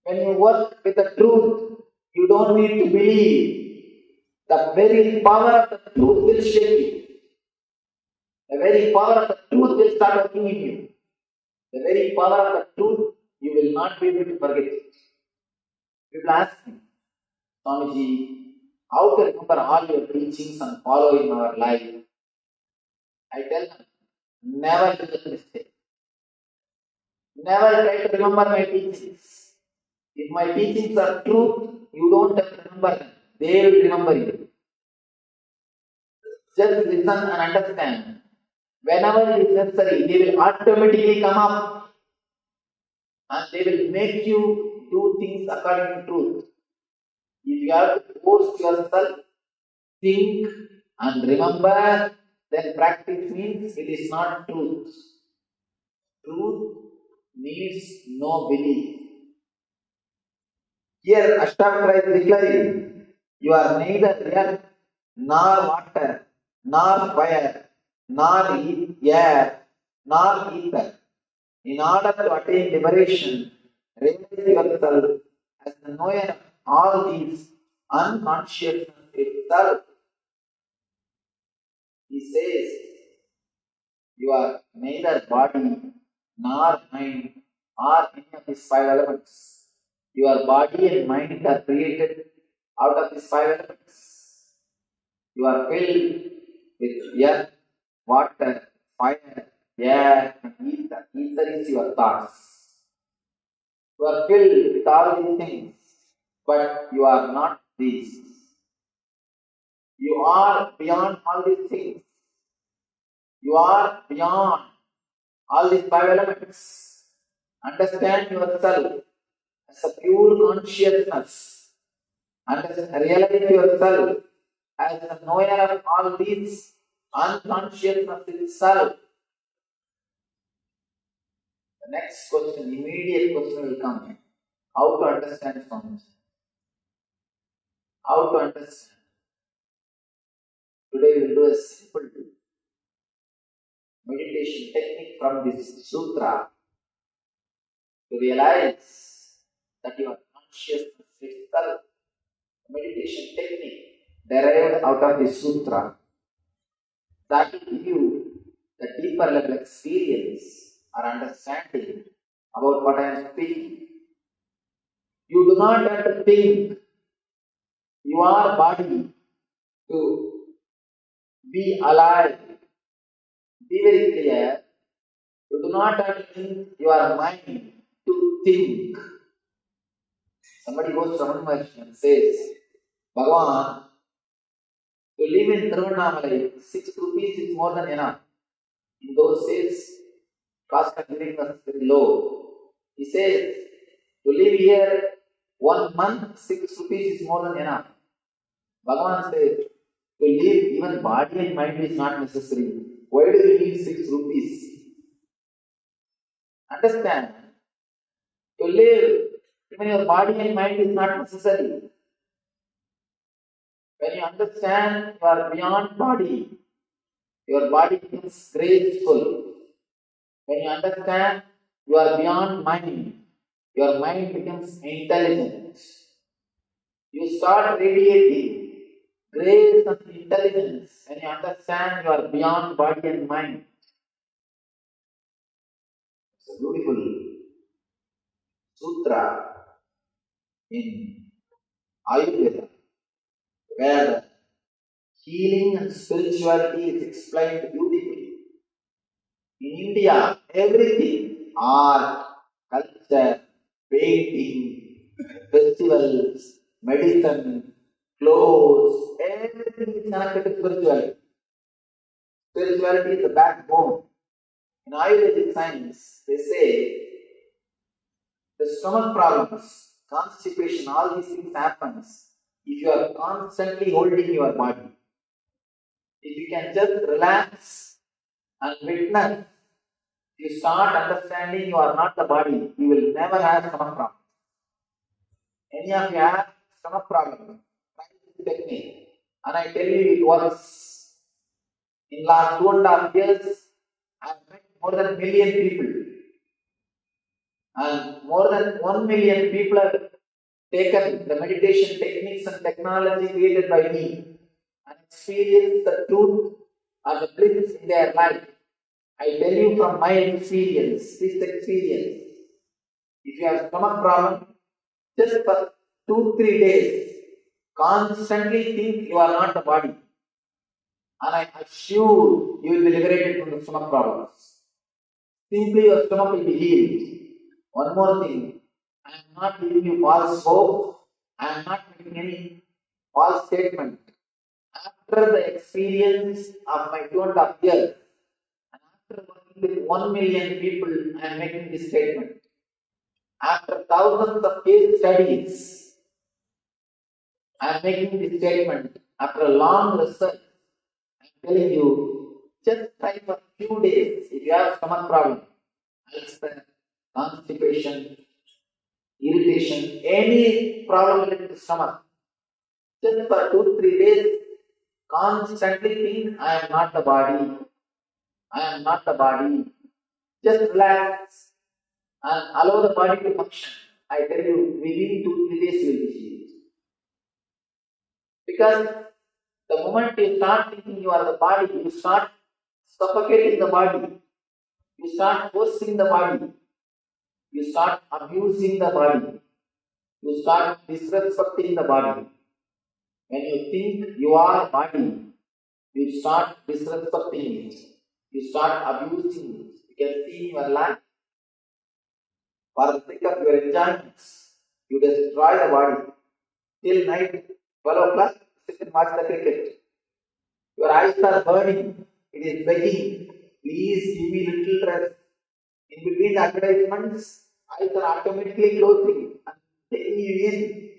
When you work with the truth, you don't need to believe. The very power of the truth will shake you. The very power of the truth will start working in you. The very power of the truth, you will not be able to forget it. People ask me, Swamiji, how to remember all your teachings and follow in our life? I tell them, never do that mistake. Never try to remember my teachings. If my teachings are truth, you don't have to remember them. They will remember you. Just listen and understand. Whenever it is necessary, they will automatically come up and they will make you do things according to truth. If you have to force yourself, think and remember, then practice means it is not truth. Truth needs no belief. Here Ashtavakra is declaring, you are neither earth, nor water, nor fire, nor air, nor ether. In order to attain liberation, realize yourself as the knower of all these unconsciousness itself. He says, you are neither body, nor mind, or any of these five elements. Your body and mind are created out of these five elements. You are filled with earth, water, fire, air, and ether. Ether is your thoughts. You are filled with all these things, but you are not these. You are beyond all these things. You are beyond all these five elements. Understand yourself as a pure consciousness. Realize yourself as the knower of all these unconsciousness itself. The next question, immediate question will come. How to understand Swamiji? How to understand? Today we will do a simple meditation technique from this sutra to realize that your consciousness itself. Meditation technique derived out of the sutra. That will give you the deeper level experience or understanding about what I am speaking. You do not have to think your body to be alive. Be very clear. You do not have to think your mind to think. Somebody goes to Ramana Maharshi and says, Bhagavan, to live in Nirvana, 6 rupees is more than enough. In those days, cost of living was very low. He says, to live here 1 month, 6 rupees is more than enough. Bhagavan says, to live even body and mind is not necessary. Why do you need 6 rupees? Understand? To live, even your body and mind is not necessary. When you understand you are beyond body, your body becomes graceful. When you understand you are beyond mind, your mind becomes intelligent. You start radiating grace and intelligence when you understand you are beyond body and mind. It's a beautiful sutra in Ayurveda, where healing and spirituality is explained beautifully. In India, everything, art, culture, painting, festivals, medicine, clothes, everything is connected to spirituality. Spirituality is the backbone. In Ayurvedic science, they say the stomach problems, constipation, all these things happens if you are constantly holding your body. If you can just relax and witness, you start understanding you are not the body, you will never have stomach problems. Any of you have stomach problems, try this technique. And I tell you, it works. In last 2.5 years, I have met more than 1 million people. And more than 1 million people have taken the meditation techniques and technology created by me and experienced the truth and the bliss in their life. I tell you from my experience, this experience. If you have stomach problem, just for 2-3 days, constantly think you are not the body. And I assure you will be liberated from the stomach problems. Simply your stomach will be healed. One more thing, I am not giving you false hope, I am not making any false statement. After the experience of my 2.5 years, and after working with 1 million people, I am making this statement. After thousands of case studies, I am making this statement. After a long research, I am telling you, just try for a few days. If you have stomach problem, ulcer, constipation, irritation, any problem related to stomach, just for 2-3 days, constantly think, I am not the body. I am not the body. Just relax and allow the body to function. I tell you, within 2-3 days you will be healed. Because the moment you start thinking you are the body, you start suffocating the body. You start forcing the body. You start abusing the body. You start disrespecting the body. When you think you are body, you start disrespecting it. You start abusing it. You can see in your life. For the sake of your enjoyments, you destroy the body. Till night, 12 o'clock, sit and watch the cricket. Your eyes are burning. It is begging. Please give me little rest. In between the advertisements, eyes are automatically closing and taking you in.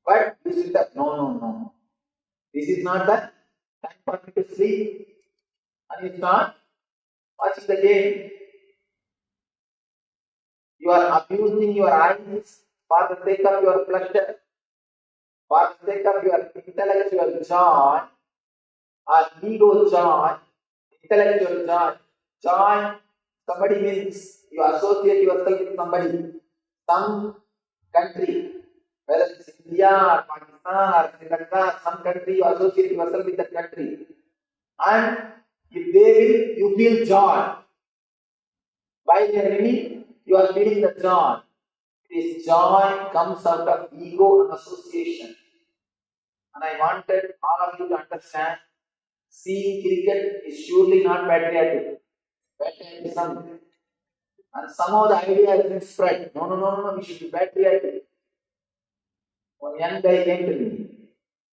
But you sit up. No. This is not the time for me to sleep. And you start watching the game. You are abusing your eyes for the sake of your pleasure, for the sake of your intellectual joy, or ego joy, intellectual joy. Joy, somebody means you associate yourself with somebody, some country, whether it's India or Pakistan, Pakistan or Sri Lanka, some country, you associate yourself with that country. And if they will, you feel joy. By the enemy, you are feeling the joy. This joy comes out of ego and association. And I wanted all of you to understand, seeing cricket is surely not patriotic. Patriotism. And somehow the idea has been spread. No, we should be patriotic. One young guy came to me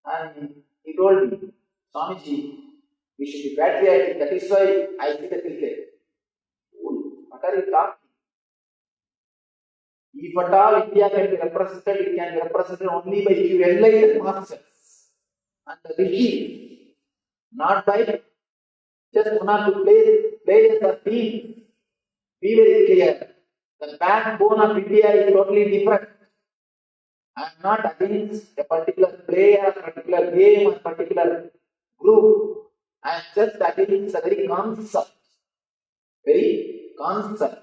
and he told me, Swamiji, we should be patriotic. That is why I see the cricket. What are you talking? If at all India can be represented, it can be represented only by few enlightened masters and the regime, not by just one or two players or teams. Be very clear. The backbone of India is totally different. I am not against a particular player, a particular game, or a particular group. I am just against the very concept. Very concept.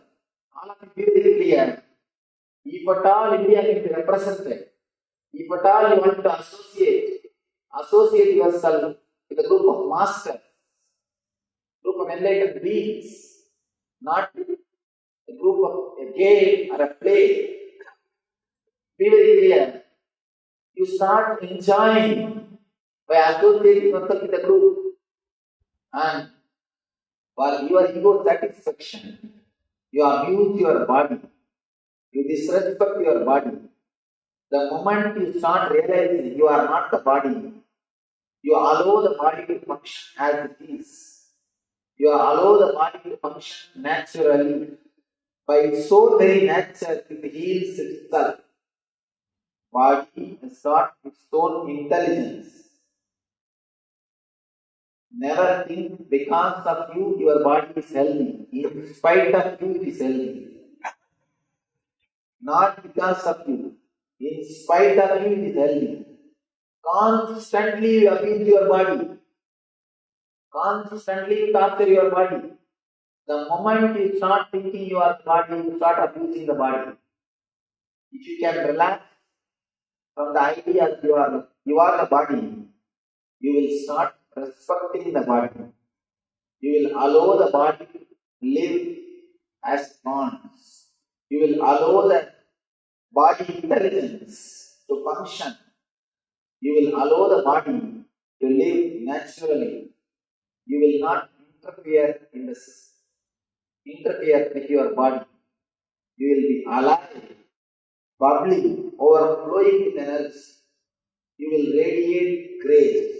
All of you be very clear. If at all India can be represented, if at all you want to associate yourself with a group of masters, group of enlightened beings, not a group of a game or a play. Be very clear. You start enjoying by associating yourself with a group. And for your ego satisfaction, you abuse your body. You disrespect your body. The moment you start realizing you are not the body, you allow the body to function as it is. You allow the body to function naturally. By its so very nature, it heals itself. Body has got its own intelligence. Never think because of you, your body is healthy. In spite of you, it is healthy. Not because of you. In spite of you, it is healthy. Constantly you abuse your body. Constantly you torture your body. The moment you start thinking you are the body, you start abusing the body. If you can relax from the idea that you are the body, you will start respecting the body. You will allow the body to live as it wants. You will allow the body intelligence to function. You will allow the body to live naturally. You will not interfere in the system. Interfere with your body. You will be alive, bubbling, overflowing with energy. You will radiate grace.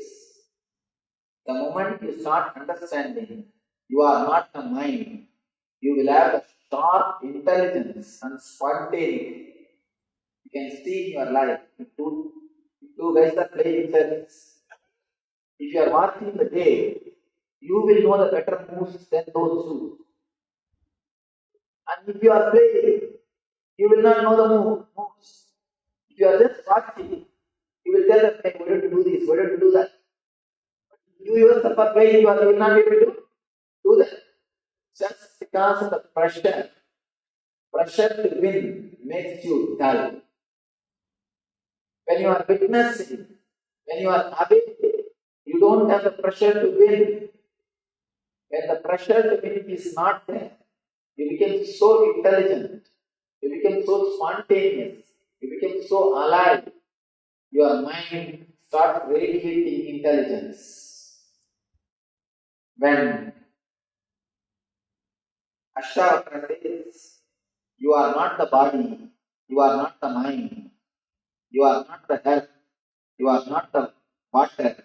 The moment you start understanding you are not the mind, you will have a sharp intelligence and spontaneity. You can see in your life, two guys are playing chess. If you are watching the game, you will know the better moves than those two. And if you are playing, you will not know the moves. If you are just watching, you will tell them, hey, why don't you do this, why don't you do that? You yourself are playing, you will not be able to do that. Just because of the pressure to win makes you dull. When you are witnessing, when you are away, you don't have the pressure to win. When the pressure to win is not there, you become so intelligent, you become so spontaneous, you become so alive, your mind starts radiating intelligence. When Ashtavakra says, you are not the body, you are not the mind, you are not the earth, you are not the water,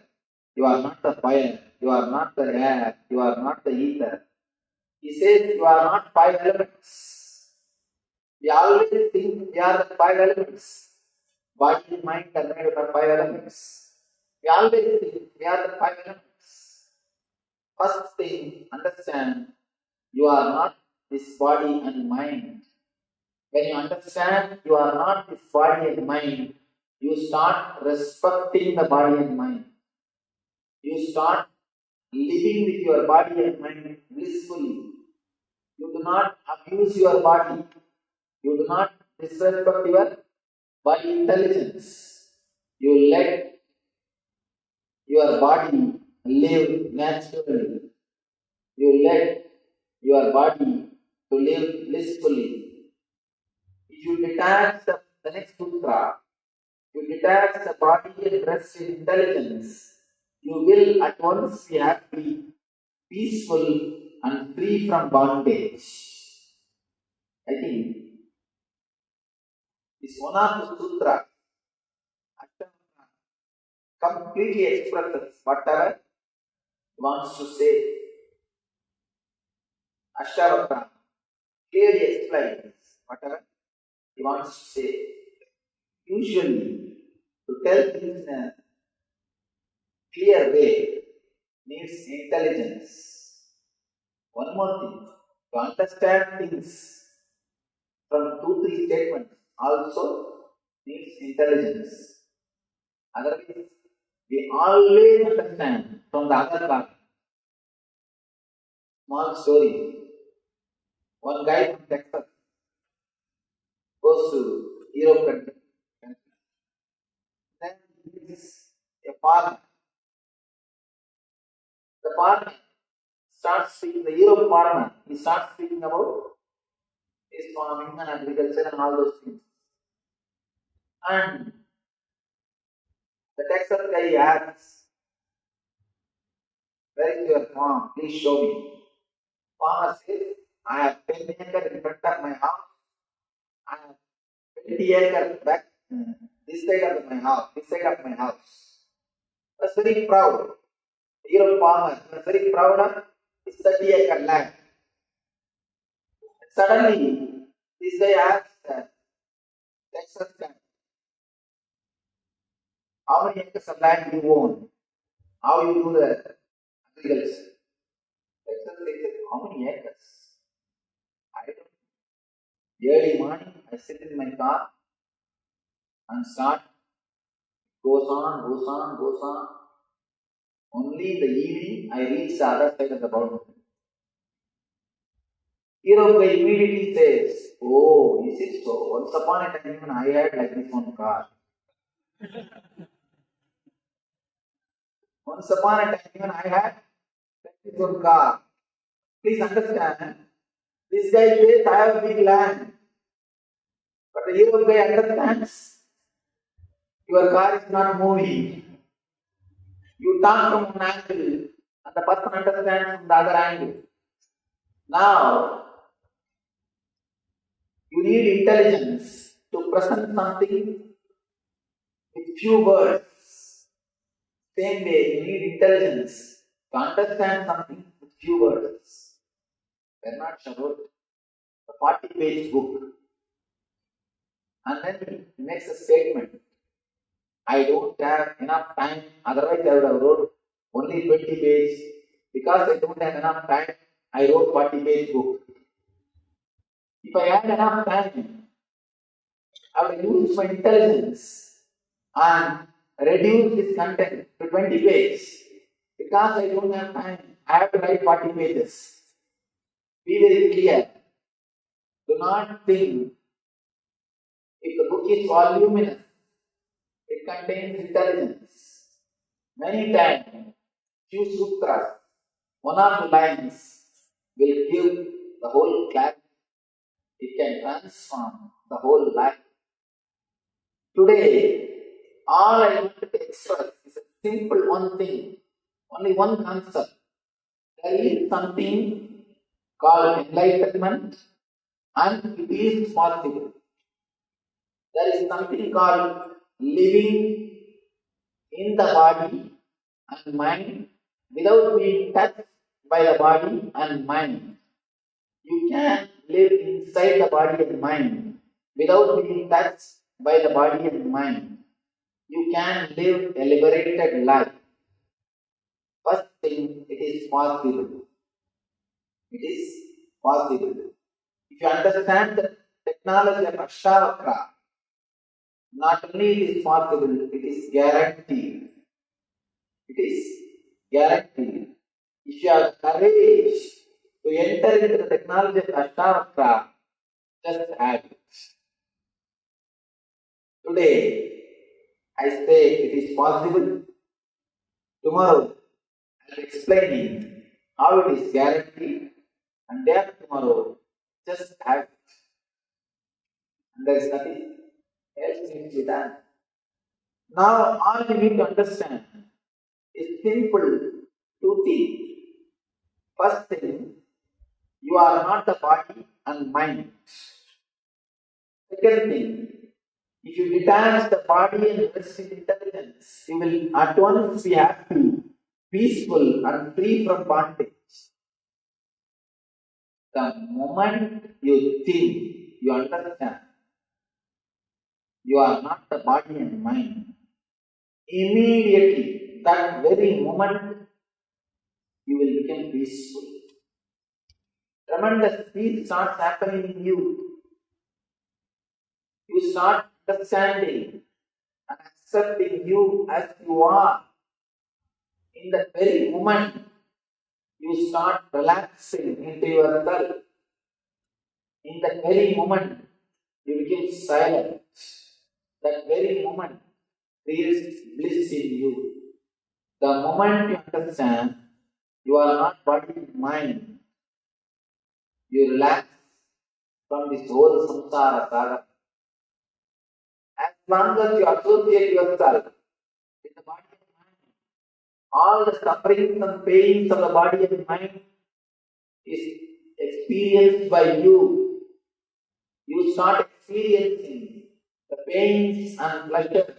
you are not the fire, you are not the air, you are not the ether. He says you are not five elements. We always think we are the five elements. Body and mind are made up of five elements. We always think we are the five elements. First thing, understand you are not this body and mind. When you understand you are not this body and mind, you start respecting the body and mind. You start living with your body and mind blissfully. You do not abuse your body. You do not disrespect your body intelligence. You let your body live naturally. You let your body to live blissfully. If you detach the next sutra, you detach the body and rest in intelligence, you will at once be happy, peaceful, and free from bondage. I think this one of the sutra completely expresses whatever he wants to say. Ashtavakra clearly explains whatever he wants to say. Usually, to tell things in a clear way needs intelligence. One more thing, to understand things from 2-3 statements also needs intelligence. Otherwise, we always understand from the other part. Small story. One guy from Texas goes to Europe country. Then he meets a farmer. The farmer starts speaking, the Europe farmer, he starts speaking about his farming and agriculture and all those things. And the Texas guy asks, "Where is your farm? Please show me." Farmer says, "I have 10 acres in front of my house. I have 20 acres back this side of my house, this side of my house." He was very proud. The Europe farmer was very proud of his 30-acre land. Suddenly, this guy asked the Texas guy, "How many acres of land you own? How you do the agriculture?" Texas guy said, "How many acres? I don't know. Early morning, I sit in my car and start. Goes on, goes on, goes on. Only in the evening, I reach the other side of the mountain." Europe guy immediately says, "Oh, is it so? Once upon a time, even I had like this one car. Once upon a time, even I had like this one car. Please understand, this guy says, I have a big land. But the Europe guy understands, your car is not moving. You talk from one angle, and the person understands from the other angle. Now, you need intelligence to present something with few words. Same way, you need intelligence to understand something with few words. Bernard Shaw wrote a 40-page book, and then he makes a statement. I don't have enough time, otherwise I would have wrote only 20 pages. Because I don't have enough time, I wrote 40-page book. If I had enough time, I would use my intelligence and reduce this content to 20 pages. Because I don't have time, I have to write 40 pages. Be very clear. Do not think if the book is voluminous, it contains intelligence. Many times, few sutras, one or two lines will give the whole clarity. It can transform the whole life. Today, all I want to express is a simple one thing, only one concept. There is something called enlightenment, and it is possible. There is something called living in the body and mind without being touched by the body and mind. You can live inside the body and mind without being touched by the body and mind. You can live a liberated life. First thing, it is possible. It is possible. If you understand the technology of Ashtavakra, not only it is possible, it is guaranteed. It is guaranteed. If you have courage to enter into the technology of Ashtavakra, just have it. Today, I say it is possible. Tomorrow I am explaining how it is guaranteed, and day after tomorrow just have it. And there is nothing else needs to be done. Now all you need to understand is simple two things. First thing, you are not the body and mind. Second thing, if you detach the body and rest in intelligence, you will at once be happy, peaceful and free from bondage. The moment you think, you understand, you are not the body and mind, immediately, that very moment, you will become peaceful. Tremendous peace starts happening in you. You start understanding and accepting you as you are. In that very moment, you start relaxing into yourself. In that very moment, you become silent. That very moment creates bliss in you. The moment you understand you are not body and mind, you relax from this whole samsara saga. As long as you associate yourself with the body and mind, all the sufferings and pains of the body and mind is experienced by you. You start experiencing the pains and pleasure,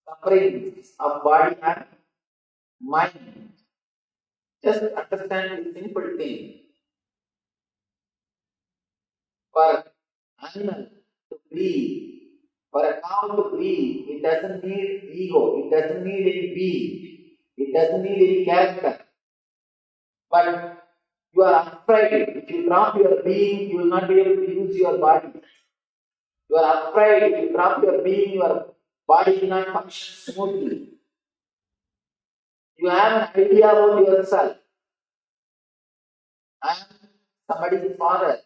sufferings of body and mind. Just understand this simple thing. For animal to breathe, for a cow to breathe, it doesn't need ego, it doesn't need any being, it doesn't need any character. But you are afraid, if you drop your being, you will not be able to use your body. You are afraid, if you drop your being, your body will not function smoothly. You have an idea about yourself. I am somebody's father,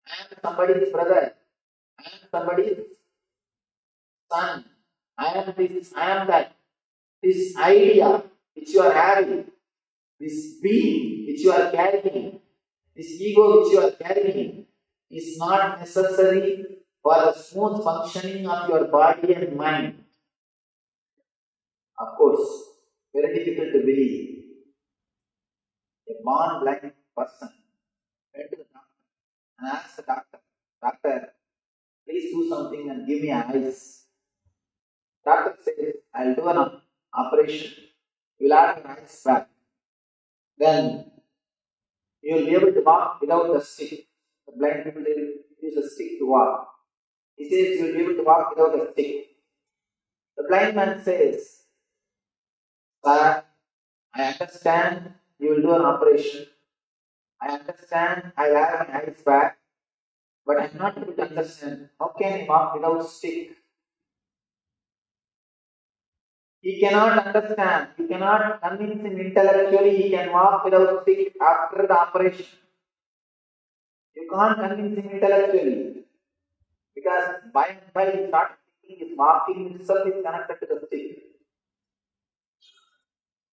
I am somebody's brother, I am somebody's son, I am this, I am that. This idea which you are having, this being which you are carrying, this ego which you are carrying is not necessary for the smooth functioning of your body and mind. Of course, very difficult to believe. A born blind person went to the doctor and asked the doctor, "Doctor, please do something and give me eyes." Doctor says, "I'll do an operation. You will have your eyes back. Then you will be able to walk without the stick." The blind people, they will use a stick to walk. He says, "You will be able to walk without a stick." The blind man says, "Sir, I understand you will do an operation. I understand I will have my eyes back, but I am not able to understand how can I walk without stick?" He cannot understand. You cannot convince him intellectually he can walk without stick after the operation. You can't convince him intellectually. Because by and by he starts thinking his walking itself is connected to the stick.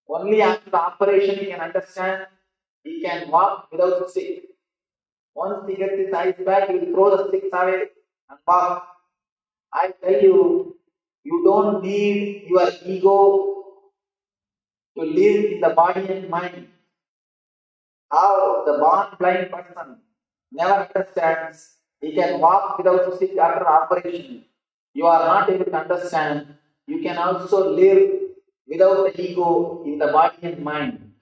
Only after the operation he can understand he can walk without stick. Once he gets his eyes back, he will throw the sticks away and walk. I tell you, you don't need your ego to live in the body and mind. How the born blind person never understands he can walk without stick after operation. You are not able to understand. You can also live without the ego in the body and mind.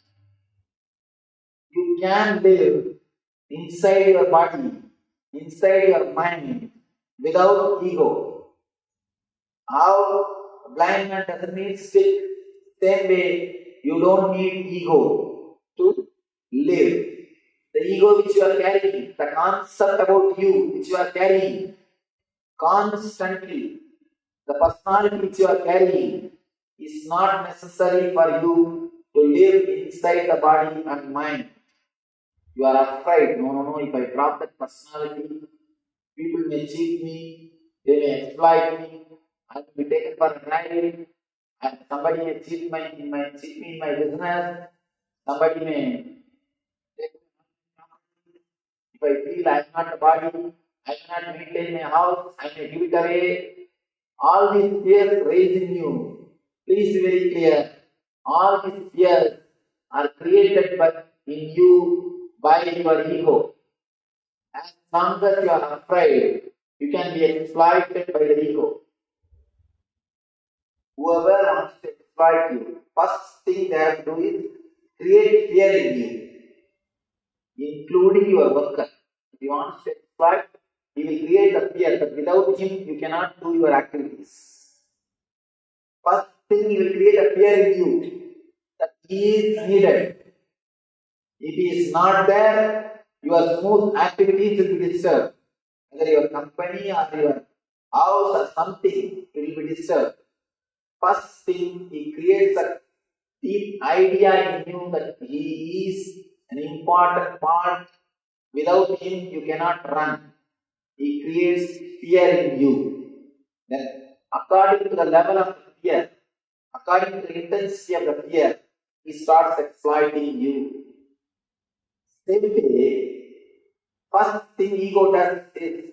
You can live inside your body, inside your mind, without ego. How a blind man doesn't need stick, same way you don't need ego to live. The ego which you are carrying, the concept about you which you are carrying constantly, the personality which you are carrying is not necessary for you to live inside the body and mind. You are afraid, no, if I drop that personality, people may cheat me, they may exploit me, I will be taken for a ride, and somebody may cheat me in my business. Somebody may take me. If I feel I am not a body, I cannot maintain my house, I may give it away. All these fears raised in you. Please be very clear. All these fears are created in you by your ego. As long as you are afraid, you can be exploited by the ego. Whoever wants to exploit you, first thing they have to do is create fear in you, including your worker. If he wants to exploit, he will create the fear, but without him, you cannot do your activities. First thing, he will create a fear in you that he is needed. If he is not there, your smooth activities will be disturbed. Whether your company or your house or something will be disturbed. First thing, he creates a deep idea in you that he is an important part. Without him, you cannot run. He creates fear in you. Then, according to the level of fear, according to the intensity of the fear, he starts exploiting you. Same way, first thing ego does is,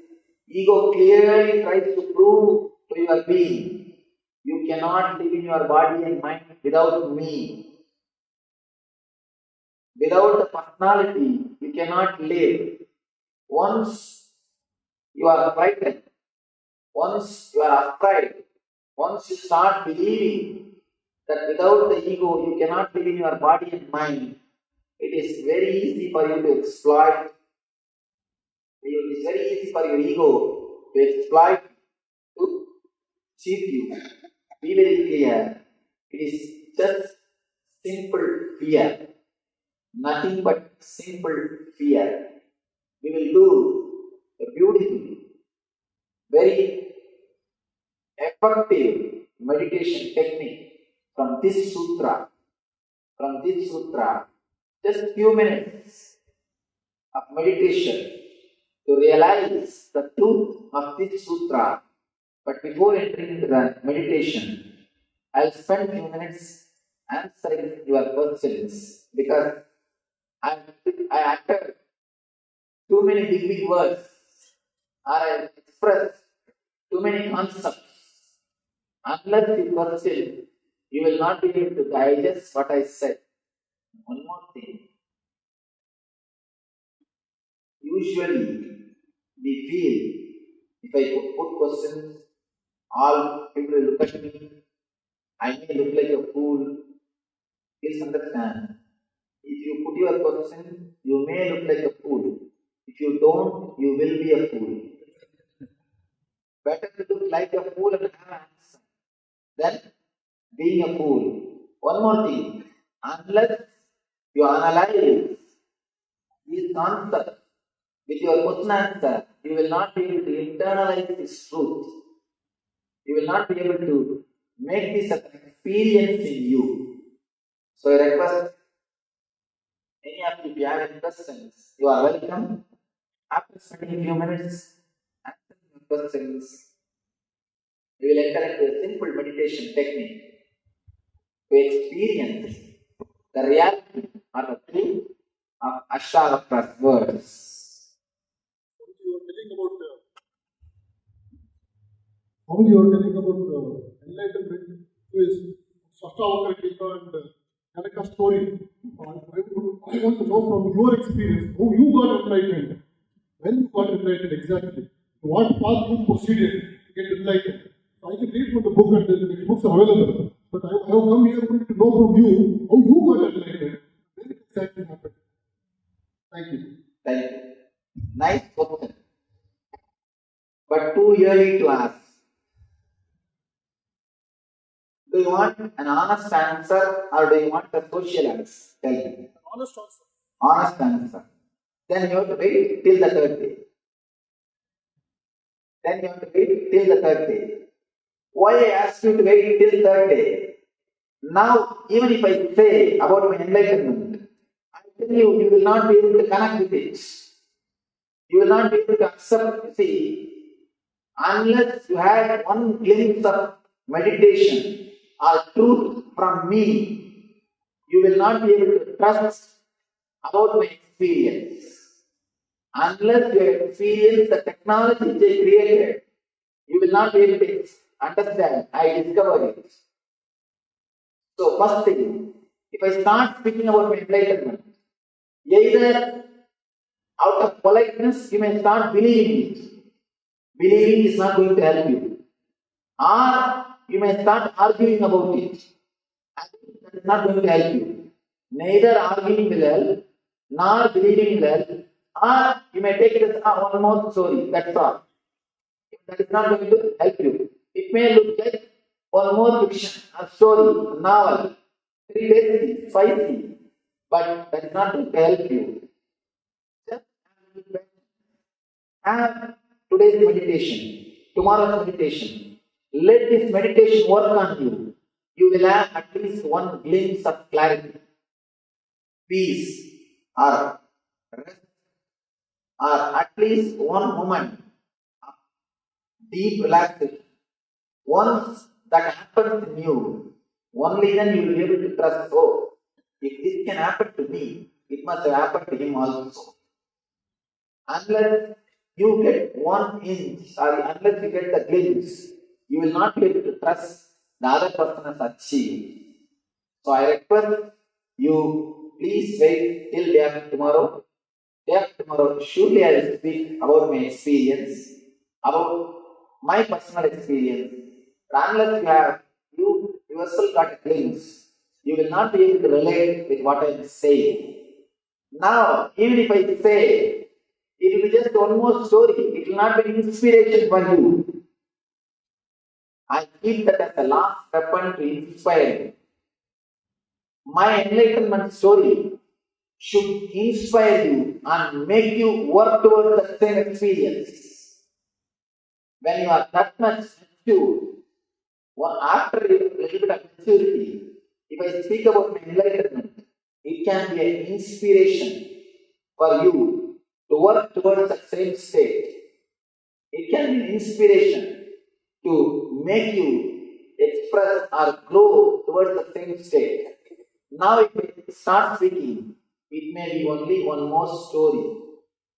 ego clearly tries to prove to your being, you cannot live in your body and mind without me. Without the personality, you cannot live. Once you are frightened, once you are afraid, once you start believing that without the ego you cannot live in your body and mind, it is very easy for you to exploit. It is very easy for your ego to exploit, to cheat you. Be very clear. It is just simple fear. Nothing but simple fear. We will do a beautiful, very effective meditation technique from this sutra. From this sutra, just few minutes of meditation to realize the truth of this sutra. But before entering into the meditation, I'll spend few minutes answering your questions because I uttered too many big words, or I expressed too many concepts. Unless you question, you will not be able to digest what I said. One more thing. Usually, we feel if I put questions, all people will look at me. I may look like a fool. Please understand. If you put your question, you may look like a fool. If you don't, you will be a fool. Better to look like a fool and have an answer than being a fool. One more thing. Unless you analyze these concepts with your question answer, you will not be able to internalize this truth. You will not be able to make this an experience in you. So I request any of you, if you have any questions, you are welcome. After spending a few minutes answering your questions, we will enter into a simple meditation technique to experience the reality or the truth of Ashtaraka's words. How you are telling about enlightenment is Ashtaraka and Kanaka's story. I want to know from your experience how you got enlightened. When you got enlightened exactly. What path you proceeded to get enlightened. I can read from the book and the books are available. But I have come here only to know from you how you got enlightened. When it exactly happened. Thank you. Thank you. Nice question. But too early to ask. Do you want an honest answer or do you want a social answer? Tell me. Honest answer. Honest answer. Then you have to wait till the third day. Why I asked you to wait till the third day? Now, even if I say about my enlightenment, I tell you, you will not be able to connect with it. You will not be able to accept. See, Unless you had one glimpse of meditation or truth from me, you will not be able to trust about my experience. Unless you experience the technology they created, you will not be able to understand. I discovered it. So first thing, if I start speaking about my enlightenment, either out of politeness you may start believing it. Believing is not going to help you. Or you may start arguing about it. That is not going to help you. Neither arguing will help, nor believing will help, or you may take it as one more story, that's all. That is not going to help you. It may look like one more fiction, a story, a novel, 3 days, 5 days, but that is not going to help you. Just have today's meditation, tomorrow's meditation. Let this meditation work on you. You will have at least one glimpse of clarity, peace, or rest, or at least one moment of deep relaxation. Once that happens in you, only then you will be able to trust, oh, if this can happen to me, it must have happened to him also. Unless you get 1 inch, or unless you get the glimpse, you will not be able to trust the other person has achieved. So I request you, please wait till day after tomorrow. Day after tomorrow, surely I will speak about my experience, about my personal experience. But unless you yourself got a glimpse, you will not be able to relate with what I am saying. Now, even if I say, it will be just one more story, it will not be inspiration for you. I keep that as the last weapon to inspire you. My enlightenment story should inspire you and make you work towards the same experience. When you are that much mature, after a little bit of maturity, if I speak about my enlightenment, it can be an inspiration for you to work towards the same state. It can be an inspiration to make you express or grow towards the same state. Now, if I start speaking, it may be only one more story.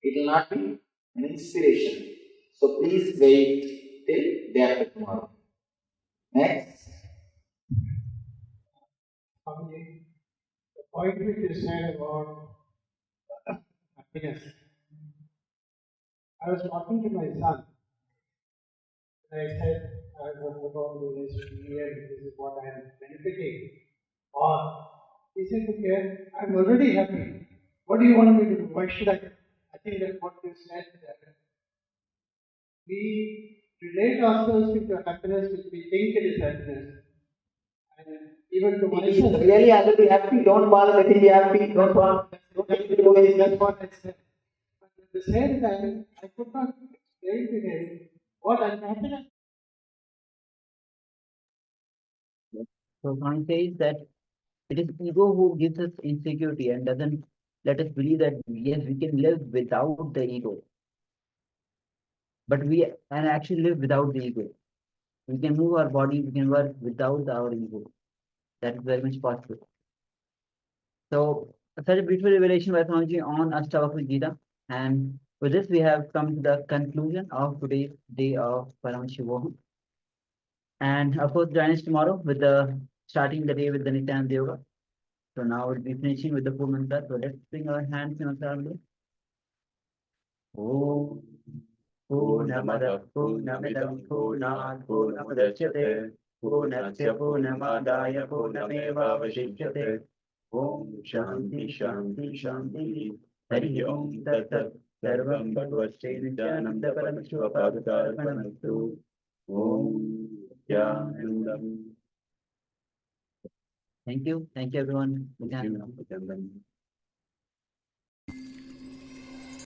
It will not be an inspiration. So please wait till day after tomorrow. Next. The point which you said about happiness. I was talking to my son. I said, I was about to this year, this is what I am benefiting. Or he said, okay, I'm already happy. What do you want me to do? Why should I? I think that's what you said. We relate ourselves with the happiness which we think it is happiness. And even to If myself. you really have to be happy, don't bother letting me happy. Don't bother. That's what I said. But at the same time, I could not explain to him what unhappiness. So Swami says that it is ego who gives us insecurity and doesn't let us believe that yes, we can live without the ego. But we can actually live without the ego. We can move our body, we can work without our ego. That is very much possible. So such a beautiful revelation by Swamiji on Ashtavakra Gita. And with this, we have come to the conclusion of today's day of Paramashivoham. And of course, join us tomorrow with the starting the day with the Nityananda Yoga. So now we'll be finishing with the 4 mantras. So let's bring our hands in our hands. Om Purnamada Purnamidam Purnat Purnamudachyate Purnasya Purnamadaya Purnameva Vashishyate Om Shanti Shanti Shanti Hari Om Tat Tat Sarvam Bhagavate Nityananda Paramashivapadakarpanamastu Om Jnanandam. Thank you everyone.